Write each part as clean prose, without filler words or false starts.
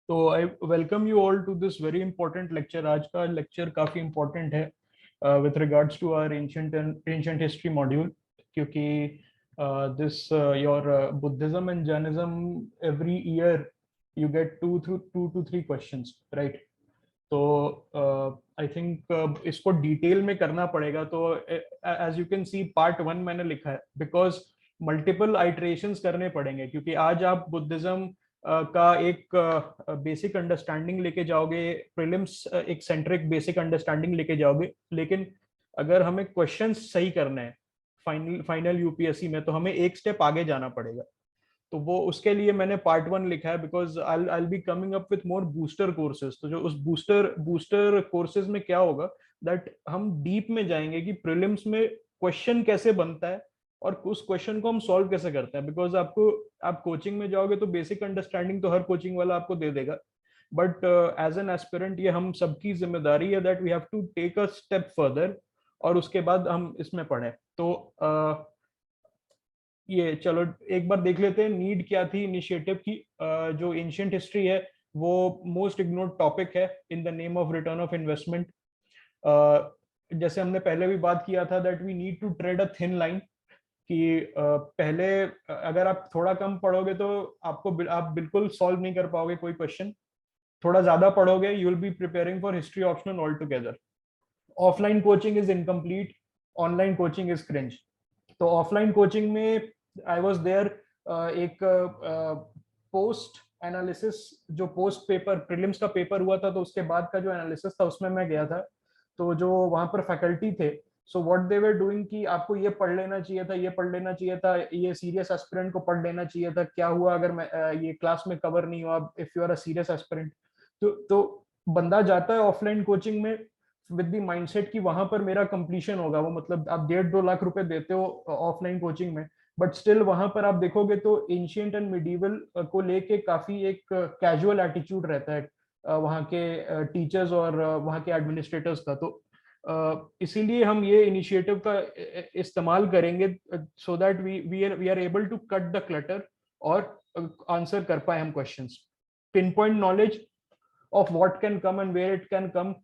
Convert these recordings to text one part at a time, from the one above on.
तो I welcome you all to this very important lecture. आज का लेक्चर काफी इंपॉर्टेंट है with regards to our ancient history module, क्योंकि this your Buddhism and Jainism every year you get two to three questions, right? तो I think इसको detail में करना पड़ेगा। तो as you can see part one मैंने लिखा है बिकॉज मल्टीपल आइटरेशंस करने पड़ेंगे, क्योंकि आज आप बुद्धिज्म का एक बेसिक अंडरस्टैंडिंग लेके जाओगे, प्रीलिम्स एक सेंट्रिक बेसिक अंडरस्टैंडिंग लेके जाओगे, लेकिन अगर हमें क्वेश्चन सही करना है फाइनल यूपीएससी में, तो हमें एक स्टेप आगे जाना पड़ेगा। तो वो उसके लिए मैंने पार्ट वन लिखा है, because I be coming up with more booster courses. तो जो उस बूस्टर बूस्टर कोर्सेज में क्या होगा, दैट हम डीप में जाएंगे कि प्रीलिम्स में क्वेश्चन कैसे बनता है और उस क्वेश्चन को हम सॉल्व कैसे करते हैं। बिकॉज आप कोचिंग में जाओगे तो बेसिक अंडरस्टैंडिंग तो हर कोचिंग वाला आपको दे देगा, बट एज एन एस्पिरेंट ये हम सबकी जिम्मेदारी है that we have to take a step further, और उसके बाद हम इसमें पढ़ें। तो ये चलो एक बार देख लेते हैं नीड क्या थी इनिशिएटिव की। जो एंशियंट हिस्ट्री है वो मोस्ट इग्नोर्ड टॉपिक है in the name of return of investment. जैसे हमने पहले भी बात किया था that we need to tread a thin line, कि पहले अगर आप थोड़ा कम पढ़ोगे तो आप बिल्कुल सॉल्व नहीं कर पाओगे कोई क्वेश्चन। थोड़ा ज्यादा पढ़ोगे you will B preparing for history optional all together. Offline coaching is incomplete, online coaching is cringe. तो ऑफलाइन कोचिंग में आई वॉज देयर, एक पोस्ट एनालिसिस, जो पोस्ट पेपर प्रीलिम्स का पेपर हुआ था तो उसके बाद का जो एनालिसिस था उसमें मैं गया था। तो जो वहां पर फैकल्टी थे, so what they were doing कि आपको ये पढ़ लेना चाहिए था, ये पढ़ लेना चाहिए था, ये सीरियस एस्पिरेंट को पढ़ लेना चाहिए था, क्या हुआ अगर मैं ये क्लास में कवर नहीं हुआ if you are a serious aspirant. तो बंदा जाता है ऑफलाइन कोचिंग में विद द माइंडसेट कि वहां पर मेरा कंप्लीशन होगा। वो मतलब आप 1.5-2 लाख रुपए देते हो ऑफलाइन कोचिंग में, बट स्टिल वहां पर आप देखोगे तो एंशियंट एंड मिडीवल को लेके काफी एक कैजुअल एटीट्यूड रहता है वहाँ के टीचर्स और वहाँ के एडमिनिस्ट्रेटर्स का। तो इसीलिए हम ये इनिशिएटिव का इस्तेमाल करेंगे so that we are able to cut the clutter और आंसर कर पाए हम questions. Pinpoint knowledge of what can come and where it can come,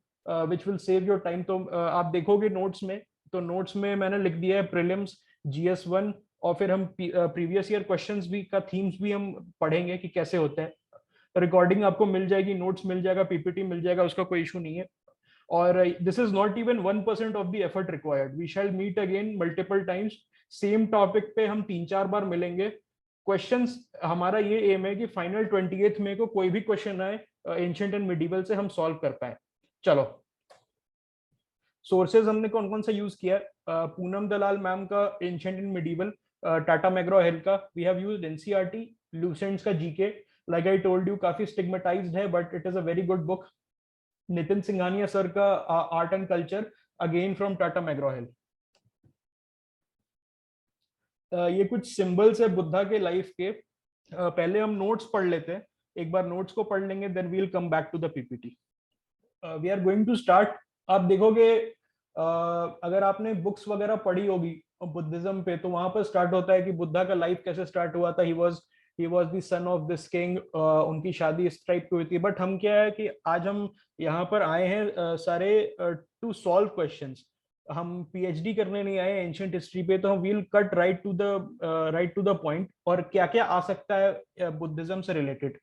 which will save your time. तो आप देखोगे नोट्स में, तो नोट्स में मैंने लिख दिया है प्रीलिम्स, GS1, और फिर हम प्रीवियस ईयर क्वेश्चंस भी का थीम्स भी हम पढ़ेंगे कि कैसे होता है। रिकॉर्डिंग आपको मिल जाएगी, नोट्स मिल जाएगा, पीपीटी मिल जाएगा, उसका कोई इशू नहीं है। और this is not even 1% of the effort required. We shall meet again multiple times, same topic पे हम 3-4 बार मिलेंगे। क्वेश्चंस, हमारा ये एम है कि फाइनल 28 मई को कोई भी क्वेश्चन आए एंशियंट एंड मिडीवल से हम सॉल्व कर पाए। चलो, सोर्सेज हमने कौन कौन सा यूज किया है? पूनम दलाल मैम का ancient and medieval, Tata McGraw Hill का, we have used NCERT, Lucent's का GK. Like I told you काफी स्टिग्मेटाइज्ड है but it is a very good book. Nitin Singhania sir का art and culture, again from Tata McGraw Hill. ये कुछ symbols है बुद्धा के life के। पहले हम नोट्स पढ़ लेते हैं, एक बार नोट्स को पढ़ लेंगे, then we will come back to the PPT. We are going to start. आप देखोगे अगर आपने बुक्स वगैरह पढ़ी होगी बुद्धिज्म पे, तो वहां पर स्टार्ट होता है कि बुद्धा का लाइफ कैसे स्टार्ट हुआ था। He was the son of this king, उनकी शादी इस टाइप की हुई थी। बट हम क्या है कि आज हम यहाँ पर आए हैं सारे टू सॉल्व क्वेश्चंस। हम पीएचडी करने नहीं आए एंशियंट हिस्ट्री पे, तो हम we'll cut right to the point और क्या क्या आ सकता है बुद्धिज्म से रिलेटेड।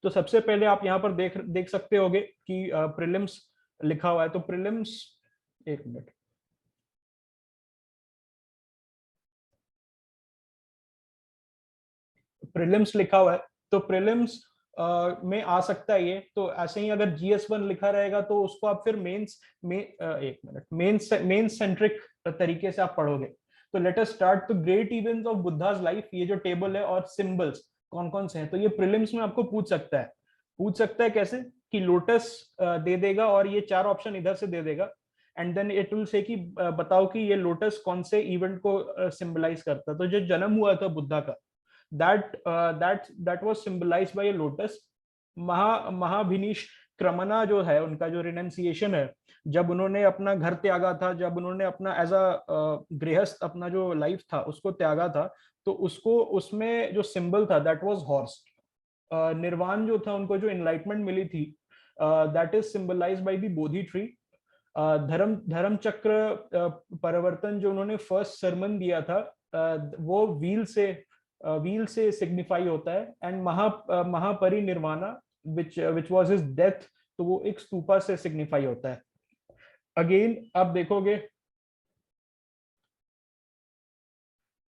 तो सबसे पहले आप यहाँ पर देख देख सकते होगे कि प्रीलिम्स लिखा हुआ है। तो प्रीलिम्स, एक मिनट, प्रीलिम्स लिखा हुआ है। तो प्रीलिम्स में आ सकता है ये। तो ऐसे ही अगर GS1 लिखा रहेगा तो उसको आप फिर एक मिनट, मेंस सेंट्रिक तरीके से आप पढ़ोगे। तो लेट अस स्टार्ट। तो great events of Buddhas life, ये जो टेबल है, और सिंबल्स कौन कौन से हैं, तो ये प्रीलिम्स में आपको पूछ सकता है। पूछ सकता है कैसे कि लोटस दे देगा और ये 4 ऑप्शन इधर से दे देगा, and then it will say कि बताओ कि ये लोटस कौन से इवेंट को सिंबलाइज करता है। तो जो जन्म हुआ था बुद्धा का, that was symbolized by a lotus। महाभिनिश क्रमना जो है, उनका जो रिनेंसिएशन है, जब उन्होंने अपना घर त्यागा था, जब उन्होंने अपना एज अ गृहस्थ अपना जो लाइफ था उसको त्यागा था, तो उसको उसमें जो सिंबल था दैट वाज हॉर्स। निर्वाण जो था, उनको जो एनलाइटमेंट मिली थी, that is symbolised by the Bodhi tree. धर्म चक्र परिवर्तन जो उन्होंने फर्स्ट सरमन दिया था, वो व्हील से सिग्निफाई होता है। And Mahaparinirvana which was his death, तो वो एक स्तूपा से सिग्निफाई होता है। अगेन आप देखोगे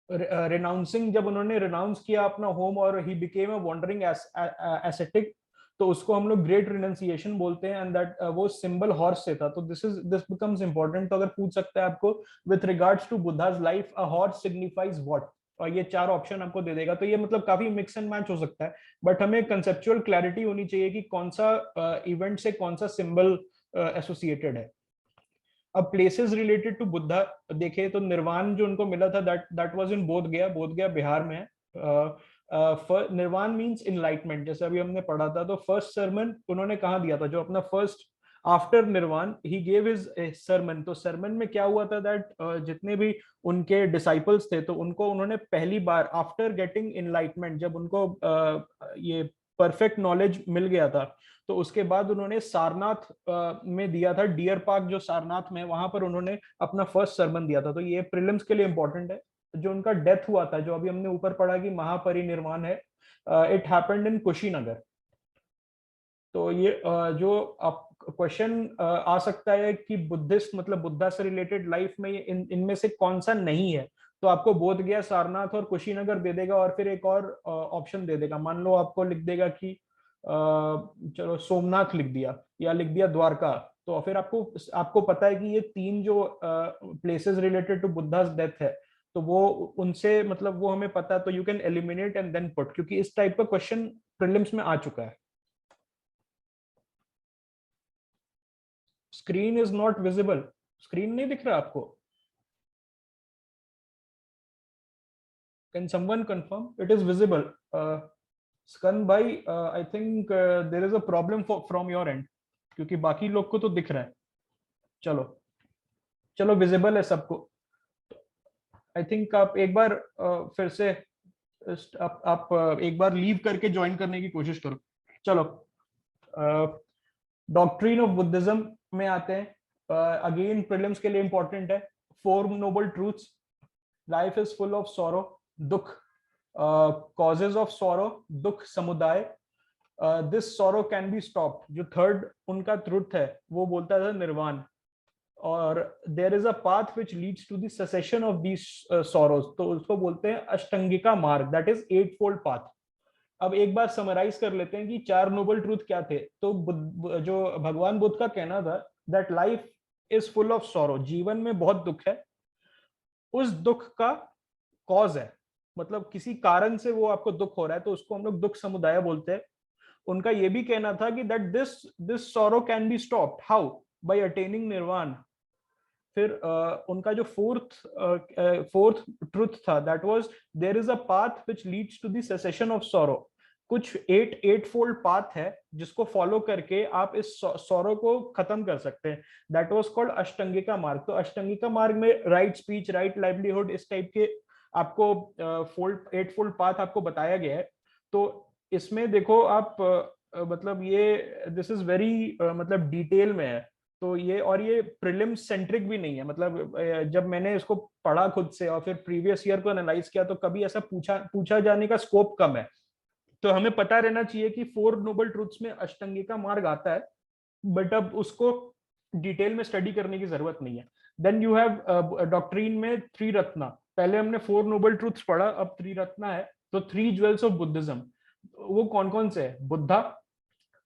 रिनाउंसिंग, जब उन्होंने रिनाउंस किया अपना होम और he became a wandering ascetic, तो उसको हम लोग ग्रेट रिनाउंसिएशन बोलते हैं। एंड दैट वो सिंबल हॉर्स से था। तो दिस बिकम्स इंपॉर्टेंट। तो अगर पूछ सकता है आपको with regards to Buddha's life a horse signifies what, और ये 4 ऑप्शन आपको दे देगा। तो ये मतलब काफी मिक्स एंड मैच हो सकता है, बट हमें कंसेप्चुअल क्लैरिटी होनी चाहिए कि कौन सा इवेंट से कौन सा सिंबल एसोसिएटेड है। अब प्लेसेस रिलेटेड टू बुद्धा देखे तो निर्वाण जो उनको मिला था, दैट वाज इन बोध गया बिहार में है। निर्वाण मींस इनलाइटमेंट, जैसे अभी हमने पढ़ा था। तो फर्स्ट सरमन उन्होंने कहाँ दिया था, जो अपना फर्स्ट आफ्टर निर्वाण ही गेव हिज सरमन। तो सरमन में क्या हुआ था, दैट जितने भी उनके डिसाइपल्स थे, तो उनको उन्होंने पहली बार आफ्टर गेटिंग इनलाइटमेंट, जब उनको ये परफेक्ट नॉलेज मिल गया था, तो उसके बाद उन्होंने सारनाथ में दिया था। डियर पार्क जो सारनाथ में, वहां पर उन्होंने अपना फर्स्ट सरमन दिया था। तो ये प्रीलिम्स के लिए इंपॉर्टेंट है। जो उनका डेथ हुआ था, जो अभी हमने ऊपर पढ़ा कि महापरिनिर्वाण है, इट हैपेंड इन कुशीनगर। तो ये जो आप क्वेश्चन आ सकता है कि बुद्धिस्ट मतलब बुद्धा से रिलेटेड लाइफ में इनमें से कौन सा नहीं है, तो आपको बोध गया, सारनाथ और कुशीनगर दे देगा, और फिर एक और ऑप्शन दे देगा। मान लो आपको लिख देगा कि चलो सोमनाथ लिख दिया, या लिख दिया द्वारका। तो फिर आपको आपको पता है कि ये 3 जो प्लेसेस रिलेटेड टू बुद्धा's डेथ है, तो वो उनसे मतलब वो हमें पता है। तो you can eliminate and then put, क्योंकि इस टाइप का क्वेश्चन प्रीलिम्स में आ चुका है। Screen is not visible, screen नहीं दिख रहा आपको? Can someone confirm it is visible? स्कन भाई, I think there is a problem from your end, क्योंकि बाकी लोग को तो दिख रहा है। चलो, चलो विजिबल है सबको। आई थिंक आप एक बार फिर से आप एक बार लीव करके ज्वाइन करने की कोशिश करो। चलो, डॉक्ट्रिन ऑफ बुद्धिज्म में आते हैं। अगेन प्रीलिम्स के लिए इंपॉर्टेंट है। 4 noble truths, life is full of sorrow, दुख, कॉजेज ऑफ सॉरो, दुख समुदाय, this sorrow can be stopped. जो थर्ड उनका ट्रुथ है, वो बोलता था निर्वाण। और there is a path which leads to the cessation of these sorrows, तो उसको बोलते हैं अष्टांगिका मार्ग, दैट इज 8 फोल्ड पाथ। अब एक बार समराइज कर लेते हैं कि 4 नोबल ट्रूथ क्या थे। तो जो भगवान बुद्ध का कहना था, that life is full of sorrow, जीवन में बहुत दुख है। उस दुख का कॉज है, मतलब किसी कारण से वो आपको दुख हो रहा है, तो उसको हम लोग दुख समुदाय बोलते हैं। उनका ये भी कहना था कि that this sorrow can be stopped, how? By attaining nirvana. फिर उनका जो फोर्थ ट्रुथ था, that was there is a path which leads to the cessation of sorrow. कुछ 8 फोल्ड पाथ है जिसको फॉलो करके आप इस सॉरो को खत्म कर सकते हैं। दैट वाज कॉल्ड अष्टांगिका मार्ग। तो अष्टांगिका मार्ग में राइट स्पीच, राइट लाइवलीहुड, इस टाइप के आपको 8 फोल्ड पाथ आपको बताया गया है। तो इसमें देखो आप मतलब ये दिस इज वेरी मतलब डिटेल में है। तो ये, और ये प्रीलिम सेंट्रिक भी नहीं है। मतलब जब मैंने इसको पढ़ा खुद से और फिर प्रीवियस ईयर को एनालाइज किया, तो कभी ऐसा पूछा जाने का स्कोप कम है। तो हमें पता रहना चाहिए कि 4 नोबल ट्रूथ्स में अष्टांगिका मार्ग आता है, बट अब उसको डिटेल में स्टडी करने की जरूरत नहीं है। देन यू हैव डॉक्ट्रीन में 3 रत्ना। पहले हमने 4 नोबल ट्रूथ्स पढ़ा, अब 3 रत्ना है। तो 3 ज्वेल्स ऑफ बुद्धिज्म, वो कौन कौन से है? बुद्धा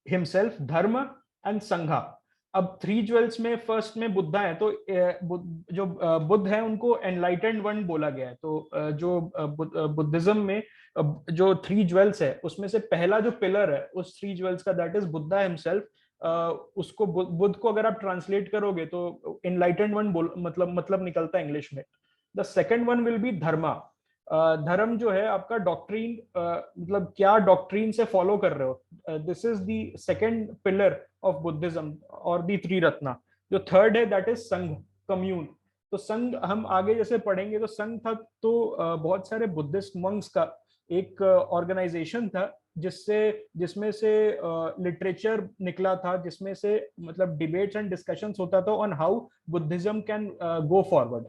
हिमसेल्फ, धर्म एंड संघा। अब 3 ज्वेल्स में फर्स्ट में बुद्धा है, तो जो बुद्ध है उनको एनलाइटेंड वन बोला गया है। तो जो बुद्धिज्म में जो 3 ज्वेल्स है, उसमें से पहला जो पिलर है उस 3 ज्वेल्स का, दैट इज बुद्धा हिमसेल्फ। उसको बुद्ध को अगर आप ट्रांसलेट करोगे तो एनलाइटेंड वन मतलब निकलता है इंग्लिश में। The second one will be Dharma. धर्म जो है आपका डॉक्ट्रीन, मतलब क्या डॉक्ट्रीन से फॉलो कर रहे हो, this is the second pillar of Buddhism और दी 3 रत्ना। जो थर्ड है, दैट इज संघ, कम्यून। तो संघ हम आगे जैसे पढ़ेंगे, तो संघ था तो बहुत सारे बुद्धिस्ट मंक्स का एक ऑर्गेनाइजेशन था जिसमें से लिटरेचर निकला था, जिसमें से मतलब डिबेट्स एंड डिस्कशंस होता था on how Buddhism can go forward.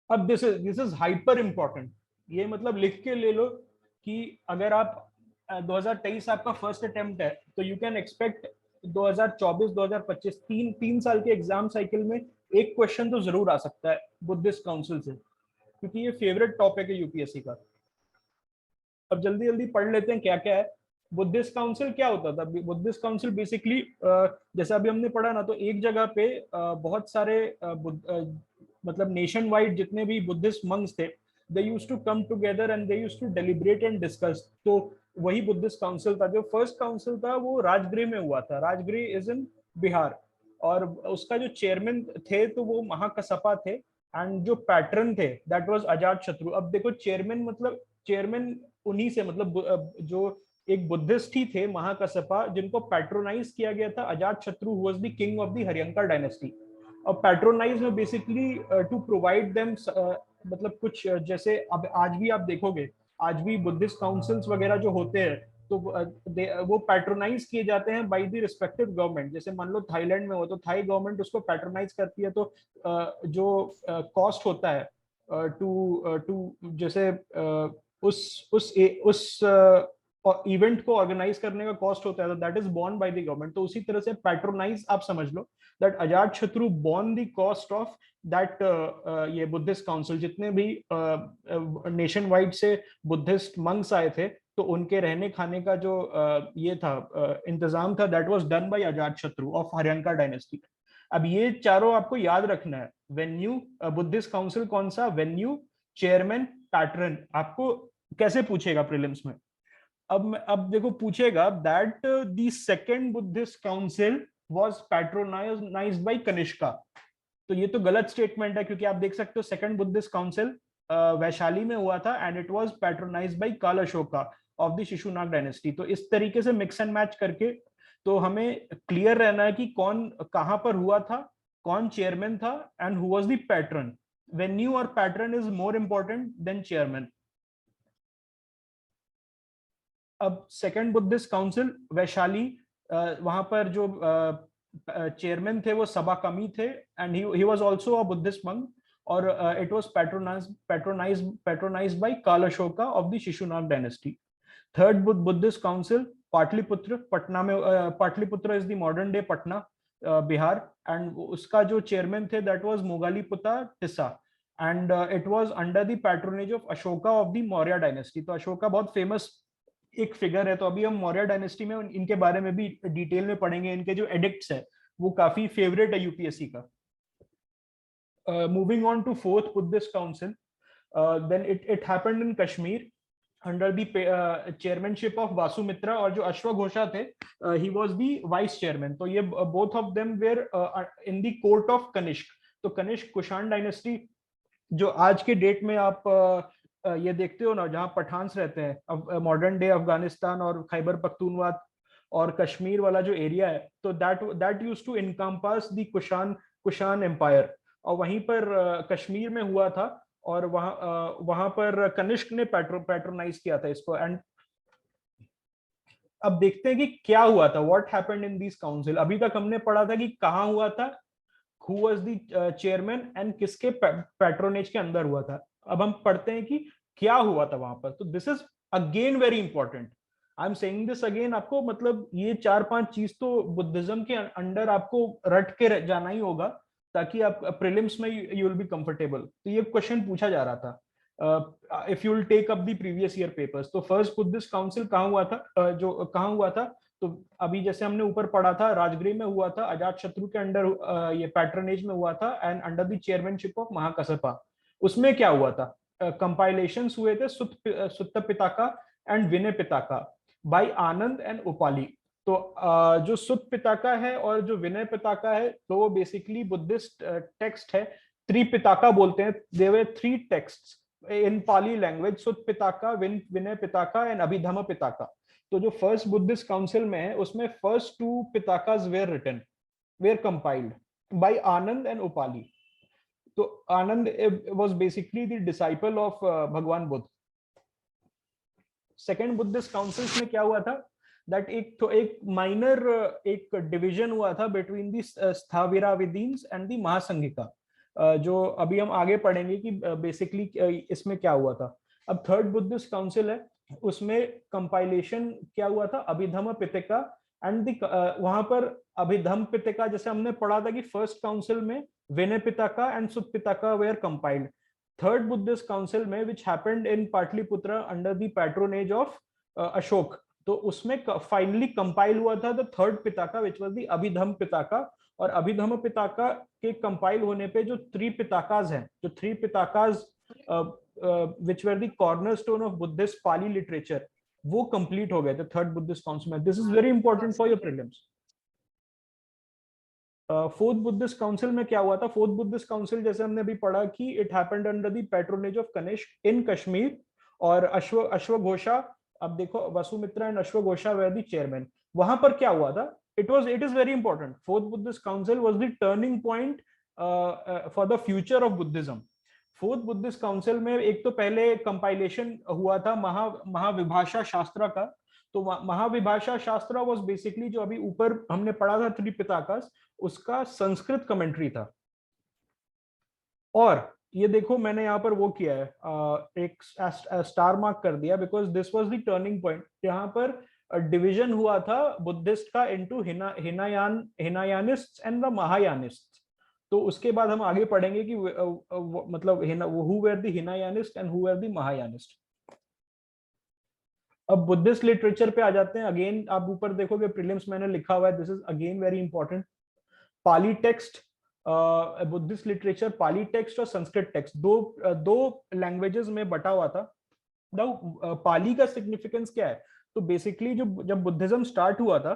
अब दिस इज हाइपर इंपॉर्टेंट, ये मतलब लिख के ले लो कि अगर आप 2023 आपका फर्स्ट अटेम्प्ट है तो यू कैन एक्सपेक्ट 2024 2025 तीन साल के एग्जाम साइकिल में एक क्वेश्चन तो जरूर आ सकता है बुद्धिस्ट काउंसिल से, क्योंकि ये फेवरेट टॉपिक है यूपीएससी का। अब जल्दी जल्दी पढ़ लेते हैं क्या क्या है। बुद्धिस्ट काउंसिल क्या होता था? बुद्धिस्ट काउंसिल बेसिकली जैसे अभी हमने पढ़ा ना, तो एक जगह पे बहुत सारे मतलब नेशन वाइड जितने भी बुद्धिस्ट मंक्स थे, they used to come together and they used to deliberate and discuss. तो वही बुद्धिस्ट काउंसिल था। जो फर्स्ट काउंसिल था वो राजगृह में हुआ था। राजगृह इज इन बिहार, और उसका जो चेयरमैन थे तो वो महाकसपा थे, एंड जो पैटर्न थे दैट वाज अजात शत्रु। अब देखो चेयरमैन मतलब चेयरमैन उन्हीं से मतलब जो एक बुद्धिस्ट ही थे महाकसपा, जिनको पैट्रोनाइज किया गया था अजात शत्रु, who was the king of the Haryanka dynasty. और पैट्रोनाइज में बेसिकली टू प्रोवाइड देम मतलब कुछ जैसे अब आज भी आप देखोगे, आज भी बुद्धिस्ट काउंसिल्स वगैरह जो होते हैं तो वो पैट्रोनाइज किए जाते हैं बाय द रिस्पेक्टिव गवर्नमेंट। जैसे मान लो थाईलैंड में हो तो थाई गवर्नमेंट उसको पैट्रोनाइज करती है, तो जो कॉस्ट होता है टू जैसे उस इवेंट को ऑर्गेनाइज करने का कॉस्ट होता है, that is borne by the government. तो उसी तरह से पैट्रोनाइज आप समझ लो that Ajatashatru borne the cost of that ये बुद्धिस्ट काउंसिल। जितने भी नेशन वाइड से बुद्धिस्ट मंक्स आए थे तो उनके रहने खाने का जो ये था इंतजाम था, दैट वाज डन बाय अजात शत्रु ऑफ हरियंका डायनेस्टी। अब ये चारों आपको याद रखना है। वेन्यू बुद्धिस्ट काउंसिल कौन सा, वेन्यू, चेयरमैन, पैटर्न। आपको कैसे पूछेगा प्रीलिम्स में? अब देखो पूछेगा that the second Buddhist council was patronised by Kanishka. तो ये तो गलत स्टेटमेंट है, क्योंकि आप देख सकते हो सेकंड बुद्धिस्ट काउंसिल वैशाली में हुआ था and it was patronised by Kalashoka of the Shishunaga dynasty. तो इस तरीके से मिक्स एंड मैच करके तो हमें क्लियर रहना है कि कौन कहां पर हुआ था, कौन चेयरमैन था, and who was the patron. Venue और patron is more important than chairman. अब सेकंड बुद्धिस्ट काउंसिल वैशाली, वहां पर जो चेयरमैन थे वो सबा कमी थे, and he was also a Buddhist monk, और it was patronised by Kalashoka of the Shishunaga dynasty. Third Buddhist council Pataliputra, Patna में, Pataliputra is the modern day Patna, Bihar, and उसका जो चेयरमैन थे that was मोगालीपुता Tissa, and it was under the patronage of Ashoka of the Maurya dynasty. तो अशोका बहुत famous एक figure है। तो अभी हम मौर्य डायनेस्टी में इनके बारे में भी डिटेल में पढ़ेंगे। इनके जो एडिक्ट्स है वो काफी फेवरेट है यूपीएससी का। Moving on to fourth Buddhist council, then it happened in Kashmir under the chairmanship of Vasumitra, और जो अश्वघोषा थे he was the vice chairman. तो ये both of them were in the court of Kanishka. तो कनिष्क कुषाण डायनेस्टी, जो आज के डेट में आप ये देखते हो ना, जहाँ पठान्स रहते हैं, अब मॉडर्न डे अफगानिस्तान और खैबर पख्तूनवा और कश्मीर वाला जो एरिया है, तो that used to encompass the Kushan empire. और वहीं पर कश्मीर में हुआ था, और वहां पर कनिष्क ने पैट्रोनाइज किया था इसको। एंड अब देखते हैं कि क्या हुआ था, what happened in this council. अभी तक हमने पढ़ा था कि कहाँ हुआ था, who was the chairman, and किसके पैट्रोनेज के अंदर हुआ था। अब हम पढ़ते हैं कि क्या हुआ था वहां पर। तो this is again very important, I am saying this again. आपको मतलब ये 4-5 चीज तो बुद्धिज्म के अंडर आपको रट के जाना ही होगा, ताकि आप प्रीलिम्स में यू विल बी कंफर्टेबल। तो ये क्वेश्चन पूछा जा रहा था if you will take up the previous year papers. तो फर्स्ट बुद्धिस्ट काउंसिल कहाँ हुआ था, जो कहाँ हुआ था, तो अभी जैसे हमने ऊपर पढ़ा था राजगृह में हुआ था, अजात शत्रु के अंडर ये पैट्रनेज में हुआ था, and under the chairmanship of Mahakassapa. उसमें क्या हुआ था, कंपाइलेशंस हुए थे Sutta Pitaka and Vinaya Pitaka by Ananda and Upali. तो जो सुत पिताका है और जो विनय पिताका है, तो वो बेसिकली बुद्धिस्ट टेक्स्ट है। त्रिपिताका बोलते हैं, there were 3 texts in Pali language, Sutta Pitaka, Vinay पिताका and Abhidhamma पिताका। तो जो फर्स्ट बुद्धिस्ट काउंसिल में है उसमें first 2 Pitakas were written, were compiled by Ananda and Upali. तो Ananda was basically the disciple of Bhagwan Buddha. Second Buddhist councils में क्या हुआ था, दैट एक माइनर एक डिवीजन हुआ था between the स्थाविराविदीन्स and the Mahasanghika, जो अभी हम आगे पढ़ेंगे कि बेसिकली इसमें क्या हुआ था। अब थर्ड बुद्धिस्ट काउंसिल है, उसमें कंपाइलेशन क्या हुआ था, अभिधम्म पिटका एंड दी, वहां पर अभिधम्म पिटका जैसे हमने पढ़ा था कि फर्स्ट काउंसिल में विनय Pitaka and Sutta Pitaka were compiled. Third Buddhist council में which happened in Pataliputra under the patronage of Ashok, तो उसमें फाइनली कंपाइल हुआ था the third Pitaka which was the Abhidhamma Pitaka. और अभिधम्म पिटका के कंपाइल होने पे जो थ्री पिटाकाज हैं, जो three Pitakas which were the cornerstone of Buddhist Pali literature, वो कंप्लीट हो गए थे थर्ड बुद्धिस्ट काउंसिल में। This is very important for your prelims. Fourth Buddhist council में क्या हुआ था, फोर्थ बुद्धिस्ट काउंसिल जैसे हमने अभी पढ़ा कि it happened under the patronage of Kanishka in Kashmir, और अश्वघोषा, अब देखो वसुमित्रा एंड अश्वघोषा वेर द चेयरमैन। वहां पर क्या हुआ था, it is very important, fourth Buddhist council was the turning point for the future of Buddhism. Fourth Buddhist council में एक तो पहले कंपाइलेशन हुआ था महाविभाषा शास्त्र का, तो महाविभाषा शास्त्र वाज बेसिकली जो अभी ऊपर हमने पढ़ा था त्रिपिटकास, उसका संस्कृत कमेंट्री था। और ये देखो मैंने यहाँ पर वो किया है, एक स्टार मार्क कर दिया, because this was the turning point. यहाँ पर डिवीजन हुआ था बुद्धिस्ट का into Hinayanist and the Mahayanist. तो उसके बाद हम आगे पढ़ेंगे कि मतलब who were the Hinayanist and who were the Mahayanist. अब बुद्धिस्ट लिटरेचर पे आ जाते हैं। अगेन आप ऊपर देखोगे प्रीलिम्स मैंने लिखा हुआ है, this is again very important. Pali text, Buddhist literature Pali text और संस्कृत टेक्स्ट, दो लैंग्वेजेस में बटा हुआ था। पाली का सिग्निफिकेंस क्या है, तो बेसिकली जब बुद्धिज्म स्टार्ट हुआ था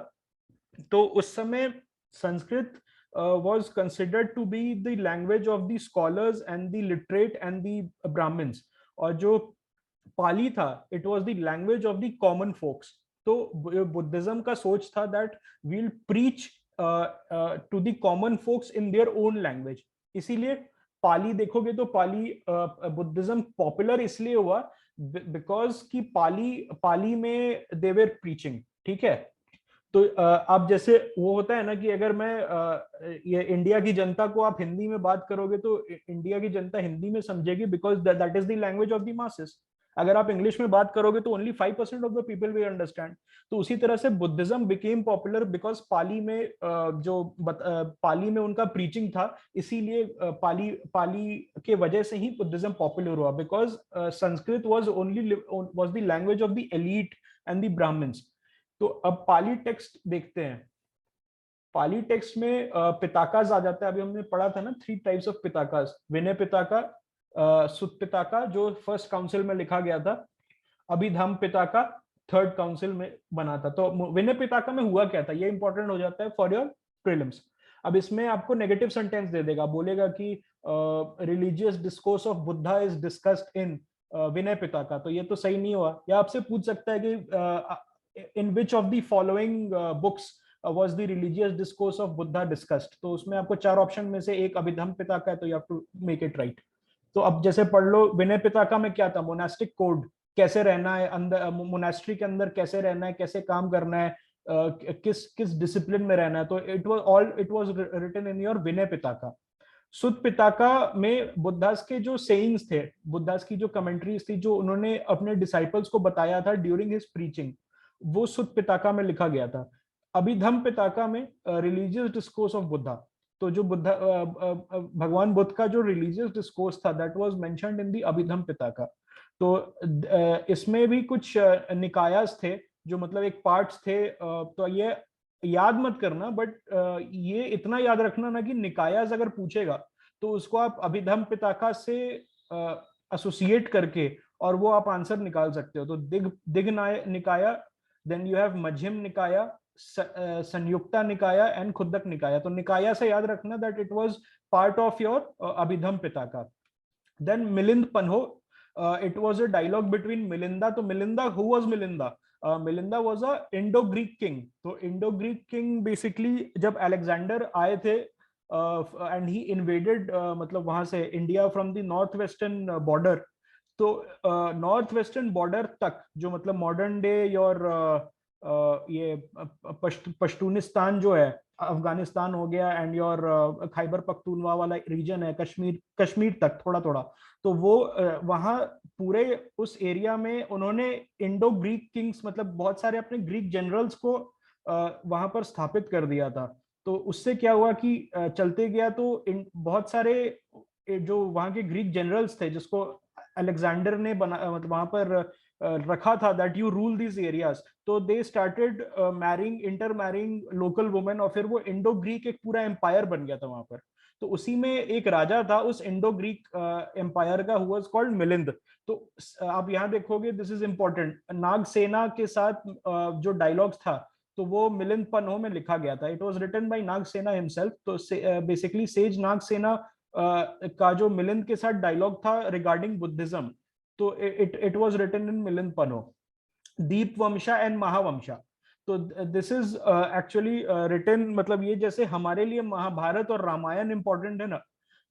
तो उस समय Sanskrit was considered to be the language of the scholars and the literate and the Brahmins, और जो पाली था it was the language of the common folks। तो बुद्धिज्म का सोच था that we'll preach to the common folks in their own language। इसीलिए पाली देखोगे तो पाली बुद्धिज्म पॉपुलर इसलिए हुआ बिकॉज कि पाली में they were preaching, ठीक है। तो आप जैसे वो होता है ना कि अगर मैं ये इंडिया की जनता को आप हिंदी में बात करोगे तो इंडिया की जनता हिंदी में समझेगी, because that is the language of the masses. अगर आप इंग्लिश में बात करोगे तो only 5% of the people will understand. तो उसी तरह से Buddhism became popular because Pali में पाली में उनका प्रीचिंग था, इसीलिए पाली के वजह से ही बुद्धिज्म पॉपुलर हुआ, because Sanskrit was the language of the elite and the Brahmins. तो अब पाली टेक्स्ट देखते हैं। पाली टेक्स्ट में पिताकास आ जाता है। अभी हमने पढ़ा था ना 3 टाइप्स ऑफ पिताकास, विनय पिताका, सुत पिताका जो फर्स्ट काउंसिल में लिखा गया था, अभिधम्म पिताका थर्ड काउंसिल में बना था। तो विनय पिताका में हुआ क्या था, ये इंपॉर्टेंट हो जाता है फॉर योर प्रीलिम्स। अब इसमें आपको नेगेटिव सेंटेंस दे देगा, बोलेगा कि religious discourse of Buddha is discussed in Vinaya Pitaka, तो ये तो सही नहीं हुआ। या आपसे पूछ सकता है कि in which of the following books was the religious discourse of Buddha discussed, तो उसमें आपको 4 ऑप्शन में से एक अभिधम्म पिताका है, तो you have to make it right। तो अब जैसे पढ़ लो, विनय पिताका में क्या था, मोनास्टिक कोड, कैसे रहना है अंदर मोनास्ट्री के अंदर, कैसे रहना है, कैसे काम करना है, किस डिसिप्लिन में रहना है। तो it was written in your Vinaya Pitaka. Sutta Pitaka में बुद्धास के जो सेइंग्स थे, बुद्धास की जो कमेंट्रीज थी, जो उन्होंने अपने डिसाइपल्स को बताया था ड्यूरिंग हिज प्रीचिंग, वो सुत पिताका में लिखा गया था। अभिधम्म पिताका में रिलीजियस डिस्कोर्स ऑफ बुद्धा, तो जो बुद्धा भगवान बुद्ध का जो रिलीजियस डिस्कोर्स था that was mentioned in the Abhidhamma Pitaka. तो इसमें भी कुछ निकायास थे, जो मतलब एक पार्ट्स थे। तो ये याद मत करना, बट ये इतना याद रखना ना कि निकायास अगर पूछेगा तो उसको आप अभिधम्म पिताका से एसोसिएट करके और वो आप आंसर निकाल सकते हो। तो दिग निकाया, देन यू हैव मध्यम निकाया, संयुक्ता निकाया एंड खुद्दक निकाया। तो निकाया से याद रखना that it was part of your Abhidhamma Pitaka. Then Milind Panho, it was a dialogue between Milinda. तो Milinda, who was Milinda? Milinda was a Indo Greek king. तो इंडो ग्रीक किंग बेसिकली जब अलेक्जेंडर आए थे एंड ही इन्वेडेड मतलब वहां से India from the north western border, तो north western border तक, जो मतलब मॉडर्न डे और ये पश्तूनिस्तान जो है, अफगानिस्तान हो गया, एंड योर खैबर पख्तूनवा वाला रीजन है, कश्मीर, कश्मीर तक थोड़ा थोड़ा, तो वो वहाँ पूरे उस एरिया में उन्होंने इंडो ग्रीक किंग्स, मतलब बहुत सारे अपने ग्रीक जनरल्स को वहां पर स्थापित कर दिया था। तो उससे क्या हुआ कि चलते गया तो बहुत सारे जो वहाँ के ग्रीक जनरल्स थे, जिसको अलेक्जेंडर ने बना, मतलब वहां पर रखा था, that you rule this areas, तो they started marrying, intermarrying local women, और फिर वो इंडो ग्रीक एक पूरा एम्पायर बन गया था वहां पर। तो उसी में एक राजा था उस इंडो ग्रीक एम्पायर का, हुआ कॉल्ड मिलिंद। तो आप यहाँ देखोगे, दिस इज इंपॉर्टेंट, नागसेना के साथ जो डायलॉग्स था, तो वो मिलिंद पन्हो में लिखा गया था। It was written by Nagasena himself. तो बेसिकली सेज नागसेना का जो मिलिंद के साथ डायलॉग था रिगार्डिंग बुद्धिज्म, तो it was written in Milind Panho, Dipavamsa and महावंशा। तो दिस इज एक्चुअली रिटन, मतलब ये जैसे हमारे लिए महाभारत और रामायण इंपॉर्टेंट है ना,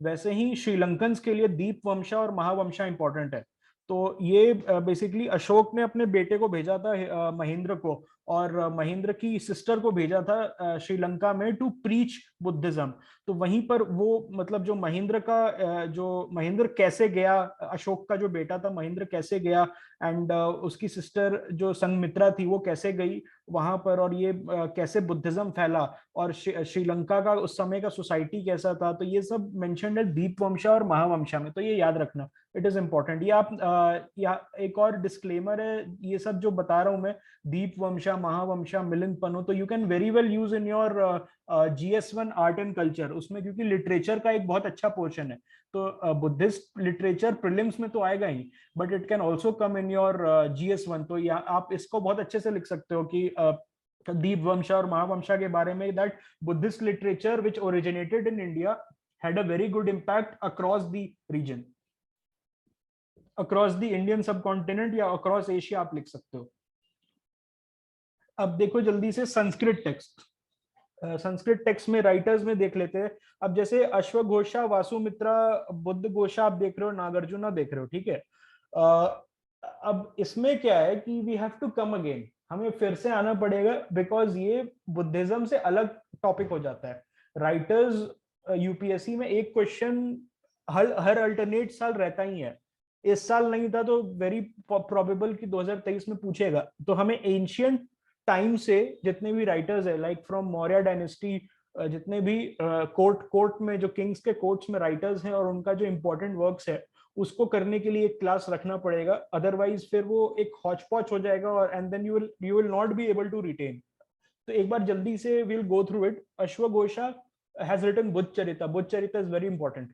वैसे ही श्रीलंकन्स के लिए दीप वंशा और महावंशा इंपॉर्टेंट है। तो ये बेसिकली अशोक ने अपने बेटे को भेजा था, महेंद्र को, और महेंद्र की सिस्टर को भेजा था श्रीलंका में टू प्रीच बुद्धिज्म। तो वहीं पर वो, मतलब जो महेंद्र का, जो महेंद्र कैसे गया, अशोक का जो बेटा था महेंद्र कैसे गया, एंड उसकी सिस्टर जो संघमित्रा थी वो कैसे गई वहां पर, और ये कैसे बुद्धिज्म फैला, और श्रीलंका का उस समय का सोसाइटी कैसा था, तो ये सब मेंशन्ड है दीपवंशा और महावंशा में। तो ये याद रखना, इट इज इंपॉर्टेंट। ये आप या एक और डिस्क्लेमर है, ये सब जो बता रहा हूं मैं, दीपवंशा, महावंशा, मिलिंद पन्हो, तो you can very well use in your GS1 art and culture, उसमें क्योंकि लिटरेचर का एक बहुत अच्छा पोर्शन है। तो बुद्धिस्ट लिटरेचर प्रीलिम्स में तो आएगा ही, but it can also come in your GS1। तो या आप इसको बहुत अच्छे से लिख सकते हो कि दीप वंशा और महावंशा के बारे में, that Buddhist literature which originated in India had a very good impact across the region, across the Indian subcontinent या across एशिया आप लिख सकते हो। अब देखो जल्दी से संस्कृत टेक्स्ट, संस्कृत टेक्स्ट में राइटर्स में देख लेते हैं। अब जैसे अश्वघोषा, वासुमित्रा, बुद्धघोषा आप देख रहे हो, नागार्जुना देख रहे हो, ठीक है। अब इसमें क्या है कि we have to come again, हमें फिर से आना पड़ेगा, बिकॉज ये बुद्धिज्म से अलग टॉपिक हो जाता है। राइटर्स यूपीएससी में एक क्वेश्चन हर अल्टरनेट साल रहता ही है। इस साल नहीं था तो वेरी प्रोबेबल कि 2023 में पूछेगा। तो हमें एंशियंट टाइम से जितने भी राइटर्स है, लाइक फ्रॉम मौर्य डायनेस्टी, जितने भी कोर्ट में जो किंग्स के कोर्ट्स में राइटर्स हैं और उनका जो इंपॉर्टेंट वर्क्स है, उसको करने के लिए एक क्लास रखना पड़ेगा। अदरवाइज फिर वो एक हॉच पॉच हो जाएगा, और and then you will not be able to retain. तो एक बार जल्दी से विल गो थ्रू इट। अश्वघोषा has written Buddhacharita. Buddhacharita is very important.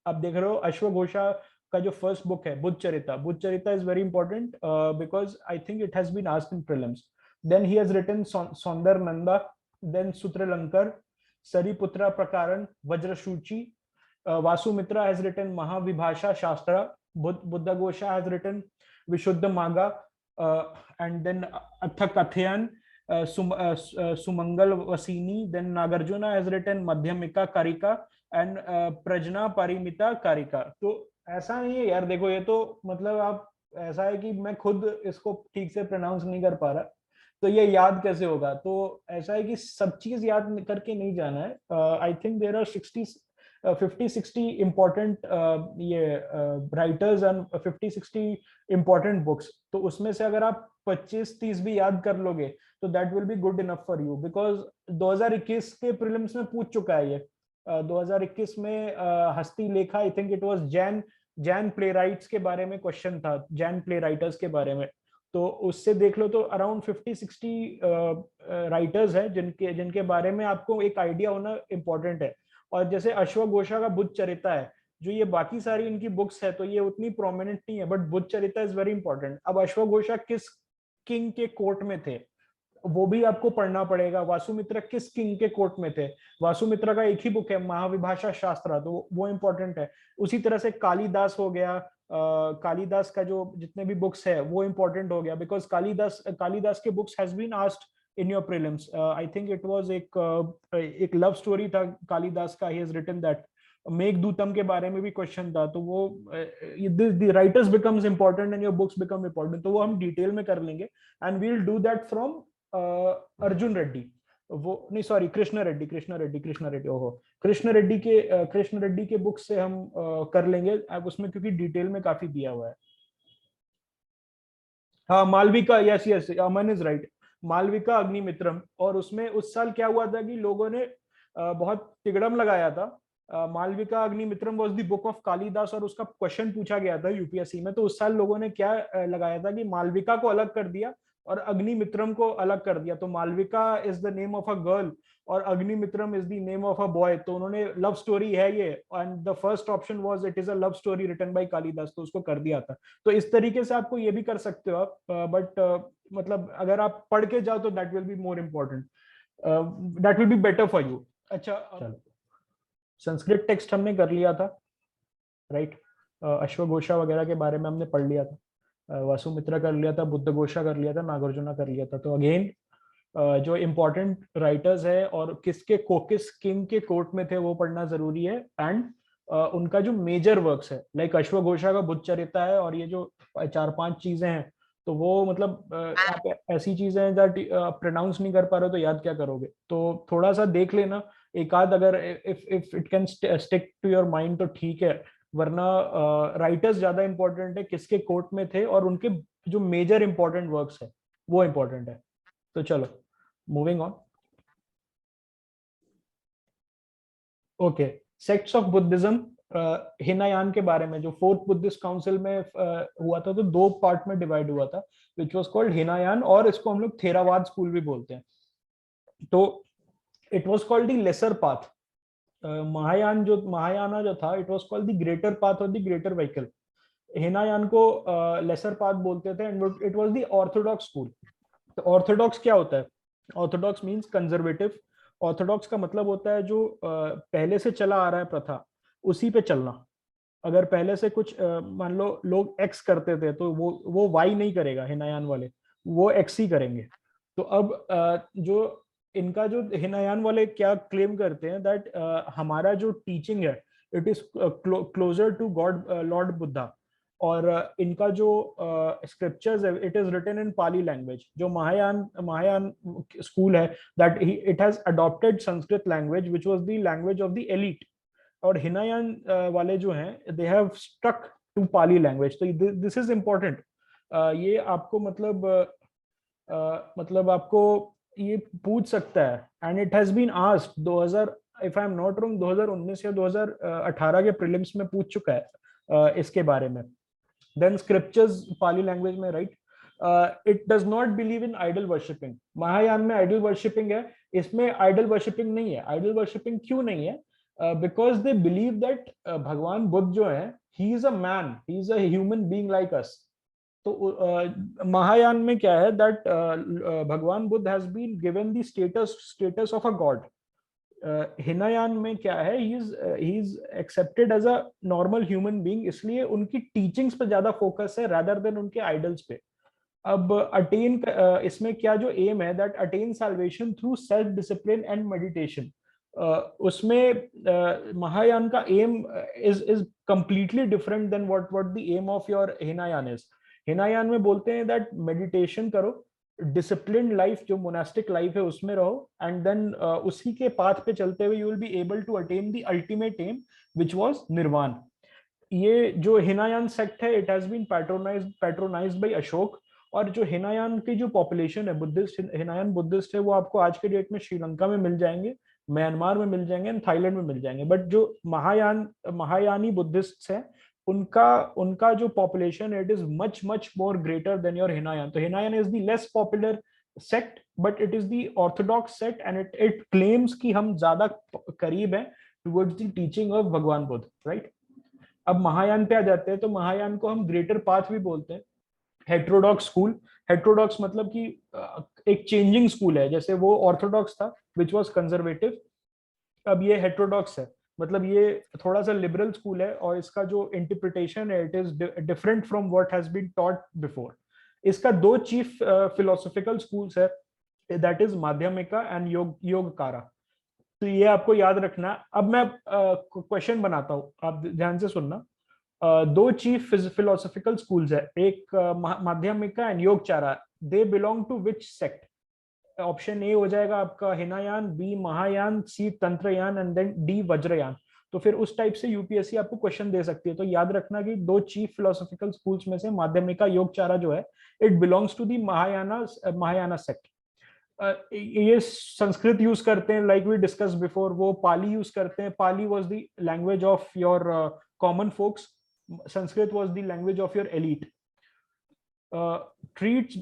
आप देख रहे हो अश्वघोषा का जो फर्स्ट बुक है Buddhacharita, Buddhacharita is very important because I think it has been asked in prelims. Then he has written Saundarananda, then Sutralankara, Sariputra Prakarana, Vajrasuchi, Vasumitra has written Mahavibhasha Shastra, Buddhaghosa has written Vishuddha Magga, and then Athakathayan, Sumangal Vasini, then Nagarjuna has written Madhyamika Karika and Prajna Parimita Karika। तो ऐसा नहीं है यार, देखो ये तो मतलब आप, ऐसा है कि मैं खुद इसको ठीक से प्रोनाउंस नहीं कर पा रहा, तो ये याद कैसे होगा। तो ऐसा है कि सब चीज याद करके नहीं जाना है। I think there are 50-60 important ये राइटर्स एंड 50-60 इम्पोर्टेंट बुक्स। तो उसमें से अगर आप 25-30 भी याद कर लोगे तो that will be good enough for you, because 2021 के प्रीलिम्स में पूछ चुका है ये। 2021 में हस्ती लेखा, आई think it was Jain play rights के बारे में क्वेश्चन था, जैन प्ले राइटर्स के बारे में। तो उससे देख लो तो अराउंड 50-60 राइटर्स हैं जिनके बारे में आपको एक आइडिया होना इंपॉर्टेंट है। और जैसे अश्वघोषा का बुद्धचरिता है, जो ये बाकी सारी इनकी बुक्स है तो ये उतनी प्रोमिनेंट नहीं है, बट बुद्धचरिता इज वेरी इंपॉर्टेंट। अब अश्वघोषा किस किंग के कोर्ट में थे वो भी आपको पढ़ना पड़ेगा। वासुमित्रा किस किंग के कोर्ट में थे, वासुमित्रा का एक ही बुक है महाविभाषा शास्त्र, तो वो इंपॉर्टेंट है। उसी तरह से कालिदास हो गया, कालिदास का जो जितने भी बुक्स है वो इंपॉर्टेंट हो गया, बिकॉज कालिदास के books has been asked in your prelims. I think it was एक लव स्टोरी था कालिदास का, he has written that Meghadutam के बारे में भी क्वेश्चन था, तो वो the writers becomes important and your books become important, तो वो हम डिटेल में कर लेंगे and we will do that from Arjun Reddy, वो नहीं सॉरी कृष्णा रेड्डी ओहो कृष्ण रेड्डी के बुक से हम कर लेंगे अब उसमें, क्योंकि डिटेल में काफी दिया हुआ है। हाँ Malavika, yes yes Aman is right, Malavika Agnimitram. और उसमें उस साल क्या हुआ था कि लोगों ने बहुत तिगड़म लगाया था। Malavika Agnimitram was the book of Kalidas और उसका क्वेश्चन पूछा गया था यूपीएससी में, तो उस साल लोगों ने क्या लगाया था कि मालविका को अलग कर दिया और अग्निमित्रम को अलग कर दिया, तो Malavika is the name of a girl और Agnimitram is the name of a boy, तो उन्होंने लव स्टोरी है ये, and the first option was it is a love story written by Kalidas, तो उसको कर दिया था। तो इस तरीके से आपको ये भी कर सकते हो आप, बट मतलब अगर आप पढ़ के जाओ तो that will be more important, that will be better for you. अच्छा चलो, संस्कृत टेक्स्ट हमने कर लिया था, राइट। अश्वघोषा वगैरह के बारे में हमने पढ़ लिया था, वासुमित्रा कर लिया था, बुद्धघोषा कर लिया था, नागार्जुना कर लिया था। तो अगेन जो इम्पोर्टेंट राइटर्स है और किस किंग के कोर्ट में थे वो पढ़ना जरूरी है, एंड उनका जो मेजर वर्क्स है, लाइक अश्वघोषा का बुद्ध चरिता है, और ये जो 4-5 चीजें हैं, तो वो मतलब आप ऐसी चीजें हैं दैट प्रोनाउंस नहीं कर पा रहे हो तो याद क्या करोगे, तो थोड़ा सा देख लेना एक आध, अगर if it can stick to your mind तो ठीक है, वरना राइटर्स ज्यादा इंपॉर्टेंट है, किसके कोर्ट में थे और उनके जो मेजर इंपॉर्टेंट वर्क्स है वो इंपॉर्टेंट है। तो चलो moving on. Okay, sects of Buddhism, Hinayana के बारे में जो फोर्थ बुद्धिस्ट काउंसिल में हुआ था, तो 2 पार्ट में डिवाइड हुआ था, विच वाज कॉल्ड हिनायान, और इसको हम लोग थेरावाद स्कूल भी बोलते हैं। तो it was called the lesser path, Mahayana जो था, it was called the greater path और द ग्रेटर व्हीकल। हिनायान को लेसर पाथ बोलते थे, and it was the orthodox school. तो ऑर्थोडॉक्स क्या होता है? Orthodox means conservative. ऑर्थोडॉक्स का मतलब होता है जो पहले से चला आ रहा है प्रथा, उसी पे चलना। अगर पहले से कुछ मान लो लोग एक्स करते थे, तो वो वाई नहीं करेगा हिनायान वाले, वो एक्स ही करेंगे। तो अब जो इनका जो हिनायान वाले क्या क्लेम करते हैं दैट हमारा जो टीचिंग है it is closer to God lord Buddha, और इनका जो स्क्रिप्चर्स है it is written in Pali language. जो महायान स्कूल है that it has adopted Sanskrit language which was the language of the elite, और हिनायान वाले जो हैं they have stuck to Pali language. तो दिस इज इम्पोर्टेंट, ये आपको मतलब आपको ये पूछ सकता है, and it has been asked 2000, if I am not wrong 2019 या 2018 के प्रीलिम्स में पूछ चुका है इसके बारे में। देन स्क्रिप्चर्स पाली लैंग्वेज में, right. It does not believe in idol worshipping. Mahayana में आइडल वर्शिपिंग है, इसमें आइडल वर्शिपिंग नहीं है। आइडल वर्शिपिंग क्यों नहीं है? बिकॉज दे बिलीव दैट भगवान बुद्ध जो है he is a man, he is a human being like us. तो महायान में क्या है दैट भगवान Buddha has been given the status of a god. Hinayana में क्या है, he is accepted as a normal human being, इसलिए उनकी टीचिंग्स पे ज्यादा फोकस है रादर देन उनके आइडल्स पे। अब अटेन इसमें क्या जो एम है that attain salvation through self discipline and meditation. उसमें महायान का aim is completely different than what the aim of your Hinayana is. Hinayana में बोलते हैं दैट मेडिटेशन करो, डिसिप्लिन लाइफ जो मोनास्टिक लाइफ है उसमें रहो, एंड देन उसी के पाथ पे चलते हुए you will be able to attain the ultimate aim which was nirvana. ये जो हिनायान सेक्ट है it has been patronised by Ashok, और जो हिनायान की जो पॉपुलेशन है बुद्धिस्ट, हिनायान बुद्धिस्ट है, वो आपको आज के डेट में श्रीलंका में मिल जाएंगे, म्यांमार में मिल जाएंगे एंड थाईलैंड में मिल जाएंगे। बट जो महायानी बुद्धिस्ट है उनका उनका जो population it is much much more greater than your Hinayana. तो Hinayana is the less popular sect but it is the orthodox sect, and it claims कि हम ज्यादा करीब हैं towards the teaching of Bhagwan Buddha, right. अब महायान पे आ जाते हैं, तो महायान को हम ग्रेटर पाथ भी बोलते हैं। हेट्रोडॉक्स स्कूल, हेट्रोडॉक्स मतलब कि एक चेंजिंग स्कूल है, जैसे वो ऑर्थोडॉक्स था विच वाज कंजर्वेटिव, अब ये हेट्रोडॉक्स है, मतलब ये थोड़ा सा लिबरल स्कूल है, और इसका जो इंटरप्रिटेशन है it is different from what has been taught before. इसका 2 चीफ फिलोसॉफिकल स्कूल्स है, that is Madhyamika and Yogacara. तो ये आपको याद रखना। अब मैं क्वेश्चन बनाता हूँ, आप ध्यान से सुनना। दो चीफ फिलोसॉफिकल स्कूल्स है, एक Madhyamika and Yogachara, they belong to which sect? Option A हो जाएगा आपका Hinayana, B Mahayana, C Tantrayana and then D Vajrayana. तो फिर उस टाइप से यूपीएससी आपको क्वेश्चन दे सकती है। तो याद रखना कि दो चीफ फिलोसॉफिकल स्कूल्स में से माध्यमिका योगचारा जो है, it belongs to the Mahayana Mahayana sect. ये संस्कृत यूज करते हैं, लाइक वी डिस्कस बिफोर, वो पाली यूज करते हैं। Pali was the language of your common folks, Sanskrit was the language of your elite. Treats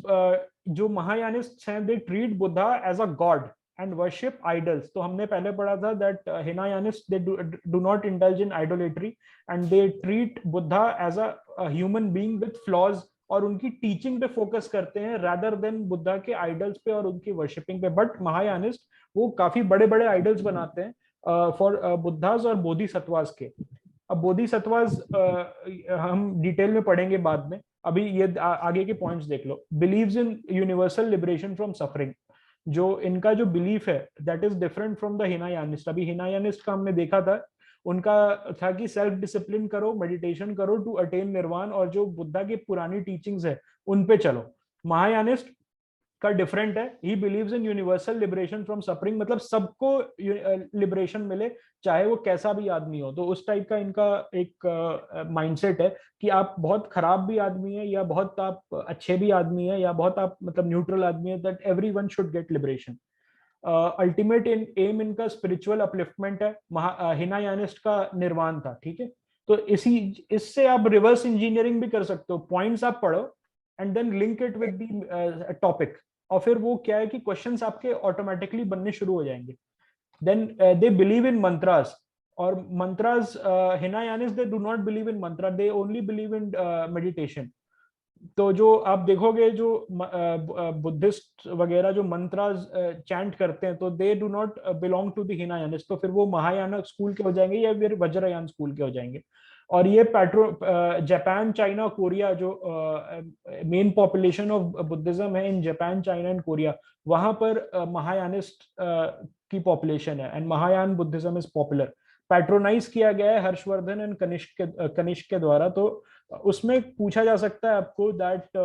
जो महायानिस्ट हैं, they treat Buddha as a god and worship idols. तो हमने पहले पढ़ा था that Hinayanist they do not indulge in idolatry and they treat Buddha as a human being with flaws, और उनकी teaching पे फोकस करते हैं रादर देन बुद्धा के आइडल्स पे और उनकी वर्शिपिंग पे। बट महायानिस्ट वो काफी बड़े बड़े आइडल्स बनाते हैं फॉर बुद्धास और बोधिसत्वास के। अब बोधिसत्वास हम डिटेल में पढ़ेंगे बाद में, अभी ये आगे के पॉइंट्स देख लो। Believes in universal liberation from suffering, जो इनका जो बिलीफ है that is different from the Hinayanist. अभी हिनायानिस्ट का हमने देखा था, उनका था कि सेल्फ डिसिप्लिन करो, मेडिटेशन करो टू अटेन निर्वाण, और जो बुद्धा की पुरानी टीचिंग्स है उन पे चलो। महायानिस्ट का डिफरेंट है, he believes in universal liberation from suffering, मतलब सबको लिबरेशन मिले चाहे वो कैसा भी आदमी हो। तो उस टाइप का इनका एक माइंडसेट है कि आप बहुत खराब भी आदमी है या बहुत आप अच्छे भी आदमी है या बहुत आप मतलब न्यूट्रल आदमी है, that everyone should get liberation. Ultimate in aim इनका स्पिरिचुअल अपलिफ्टमेंट है, हिनायानिस्ट का निर्वाण था। ठीक है, तो इससे आप रिवर्स इंजीनियरिंग भी कर सकते हो, पॉइंट्स आप पढ़ो and then link it with the topic, और फिर वो क्या है कि क्वेश्चंस आपके ऑटोमेटिकली बनने शुरू हो जाएंगे। Then they believe in mantras, और mantras Hinayanist they do not believe in mantra, they only believe in meditation. तो जो आप देखोगे जो बुद्धिस्ट वगैरह जो मंत्र चैंट करते हैं, तो they do not belong to the Hinayanist, तो फिर वो महायान स्कूल के हो जाएंगे या फिर वज्रयान स्कूल के हो जाएंगे। और ये जापान, चाइना, कोरिया, जो मेन पॉपुलेशन ऑफ बुद्धिज्म है in Japan, China and Korea, वहां पर महायानिस्ट की पॉपुलेशन है and Mahayana Buddhism is popular. Patronise किया गया है हर्षवर्धन एंड कनिष्क के द्वारा। तो उसमें पूछा जा सकता है आपको दैट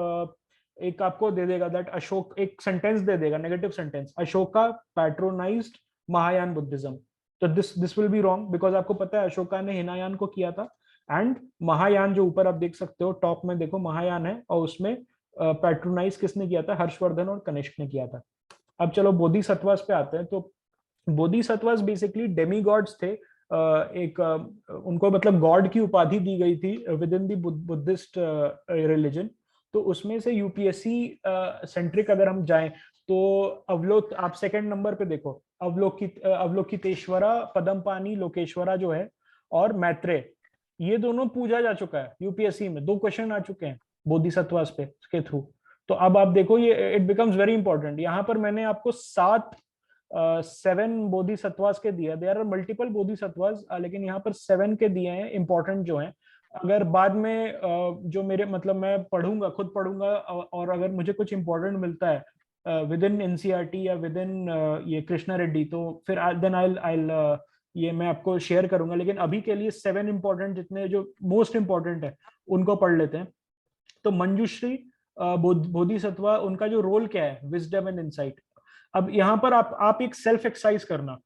एक आपको दे देगा दैट अशोक, एक सेंटेंस दे देगा, negative sentence, Ashoka patronised Mahayana Buddhism. तो this will be wrong, because आपको पता है अशोका ने हिनायान को किया था, एंड महायान जो ऊपर आप देख सकते हो टॉप में देखो महायान है, और उसमें पैट्रोनाइज किसने किया था? हर्षवर्धन और कनिष्क ने किया था। अब चलो बोधिसत्वास पे आते हैं। तो बोधिसत्वास बेसिकली डेमी गॉड्स थे, एक उनको मतलब गॉड की उपाधि दी गई थी with in the Buddhist religion. तो उसमें से यूपीएससी सेंट्रिक अगर हम जाएं तो अवलोक, आप सेकंड नंबर पे देखो, अवलोकितेश्वरा, पदमपानी, लोकेश्वरा जो है, और मैत्रेय, ये दोनों पूजा जा चुका है यूपीएससी में, 2 क्वेश्चन आ चुके हैं बोधिसत्वास पे के थ्रू। तो अब आप देखो ये इट बिकम्स वेरी इंपॉर्टेंट। यहाँ पर मैंने आपको 7 बोधिसत्वास के दिया, देयर आर मल्टीपल बोधिसत्वास, लेकिन यहाँ पर 7 के दिए हैं इंपॉर्टेंट जो हैं। अगर बाद में जो मेरे मतलब मैं पढ़ूंगा, खुद पढ़ूंगा, और अगर मुझे कुछ इंपॉर्टेंट मिलता है विद इन एनसीईआरटी या विद इन ये कृष्णा रेड्डी, तो फिर देन आई ये मैं आपको शेयर करूंगा। लेकिन अभी के लिए 7 इंपॉर्टेंट जितने जो मोस्ट इंपॉर्टेंट है उनको पढ़ लेते हैं। तो मंजुश्री बोधिसत्वा, उनका जो रोल क्या है? Wisdom and insight. अब यहाँ पर आप एक सेल्फ एक्सरसाइज करना।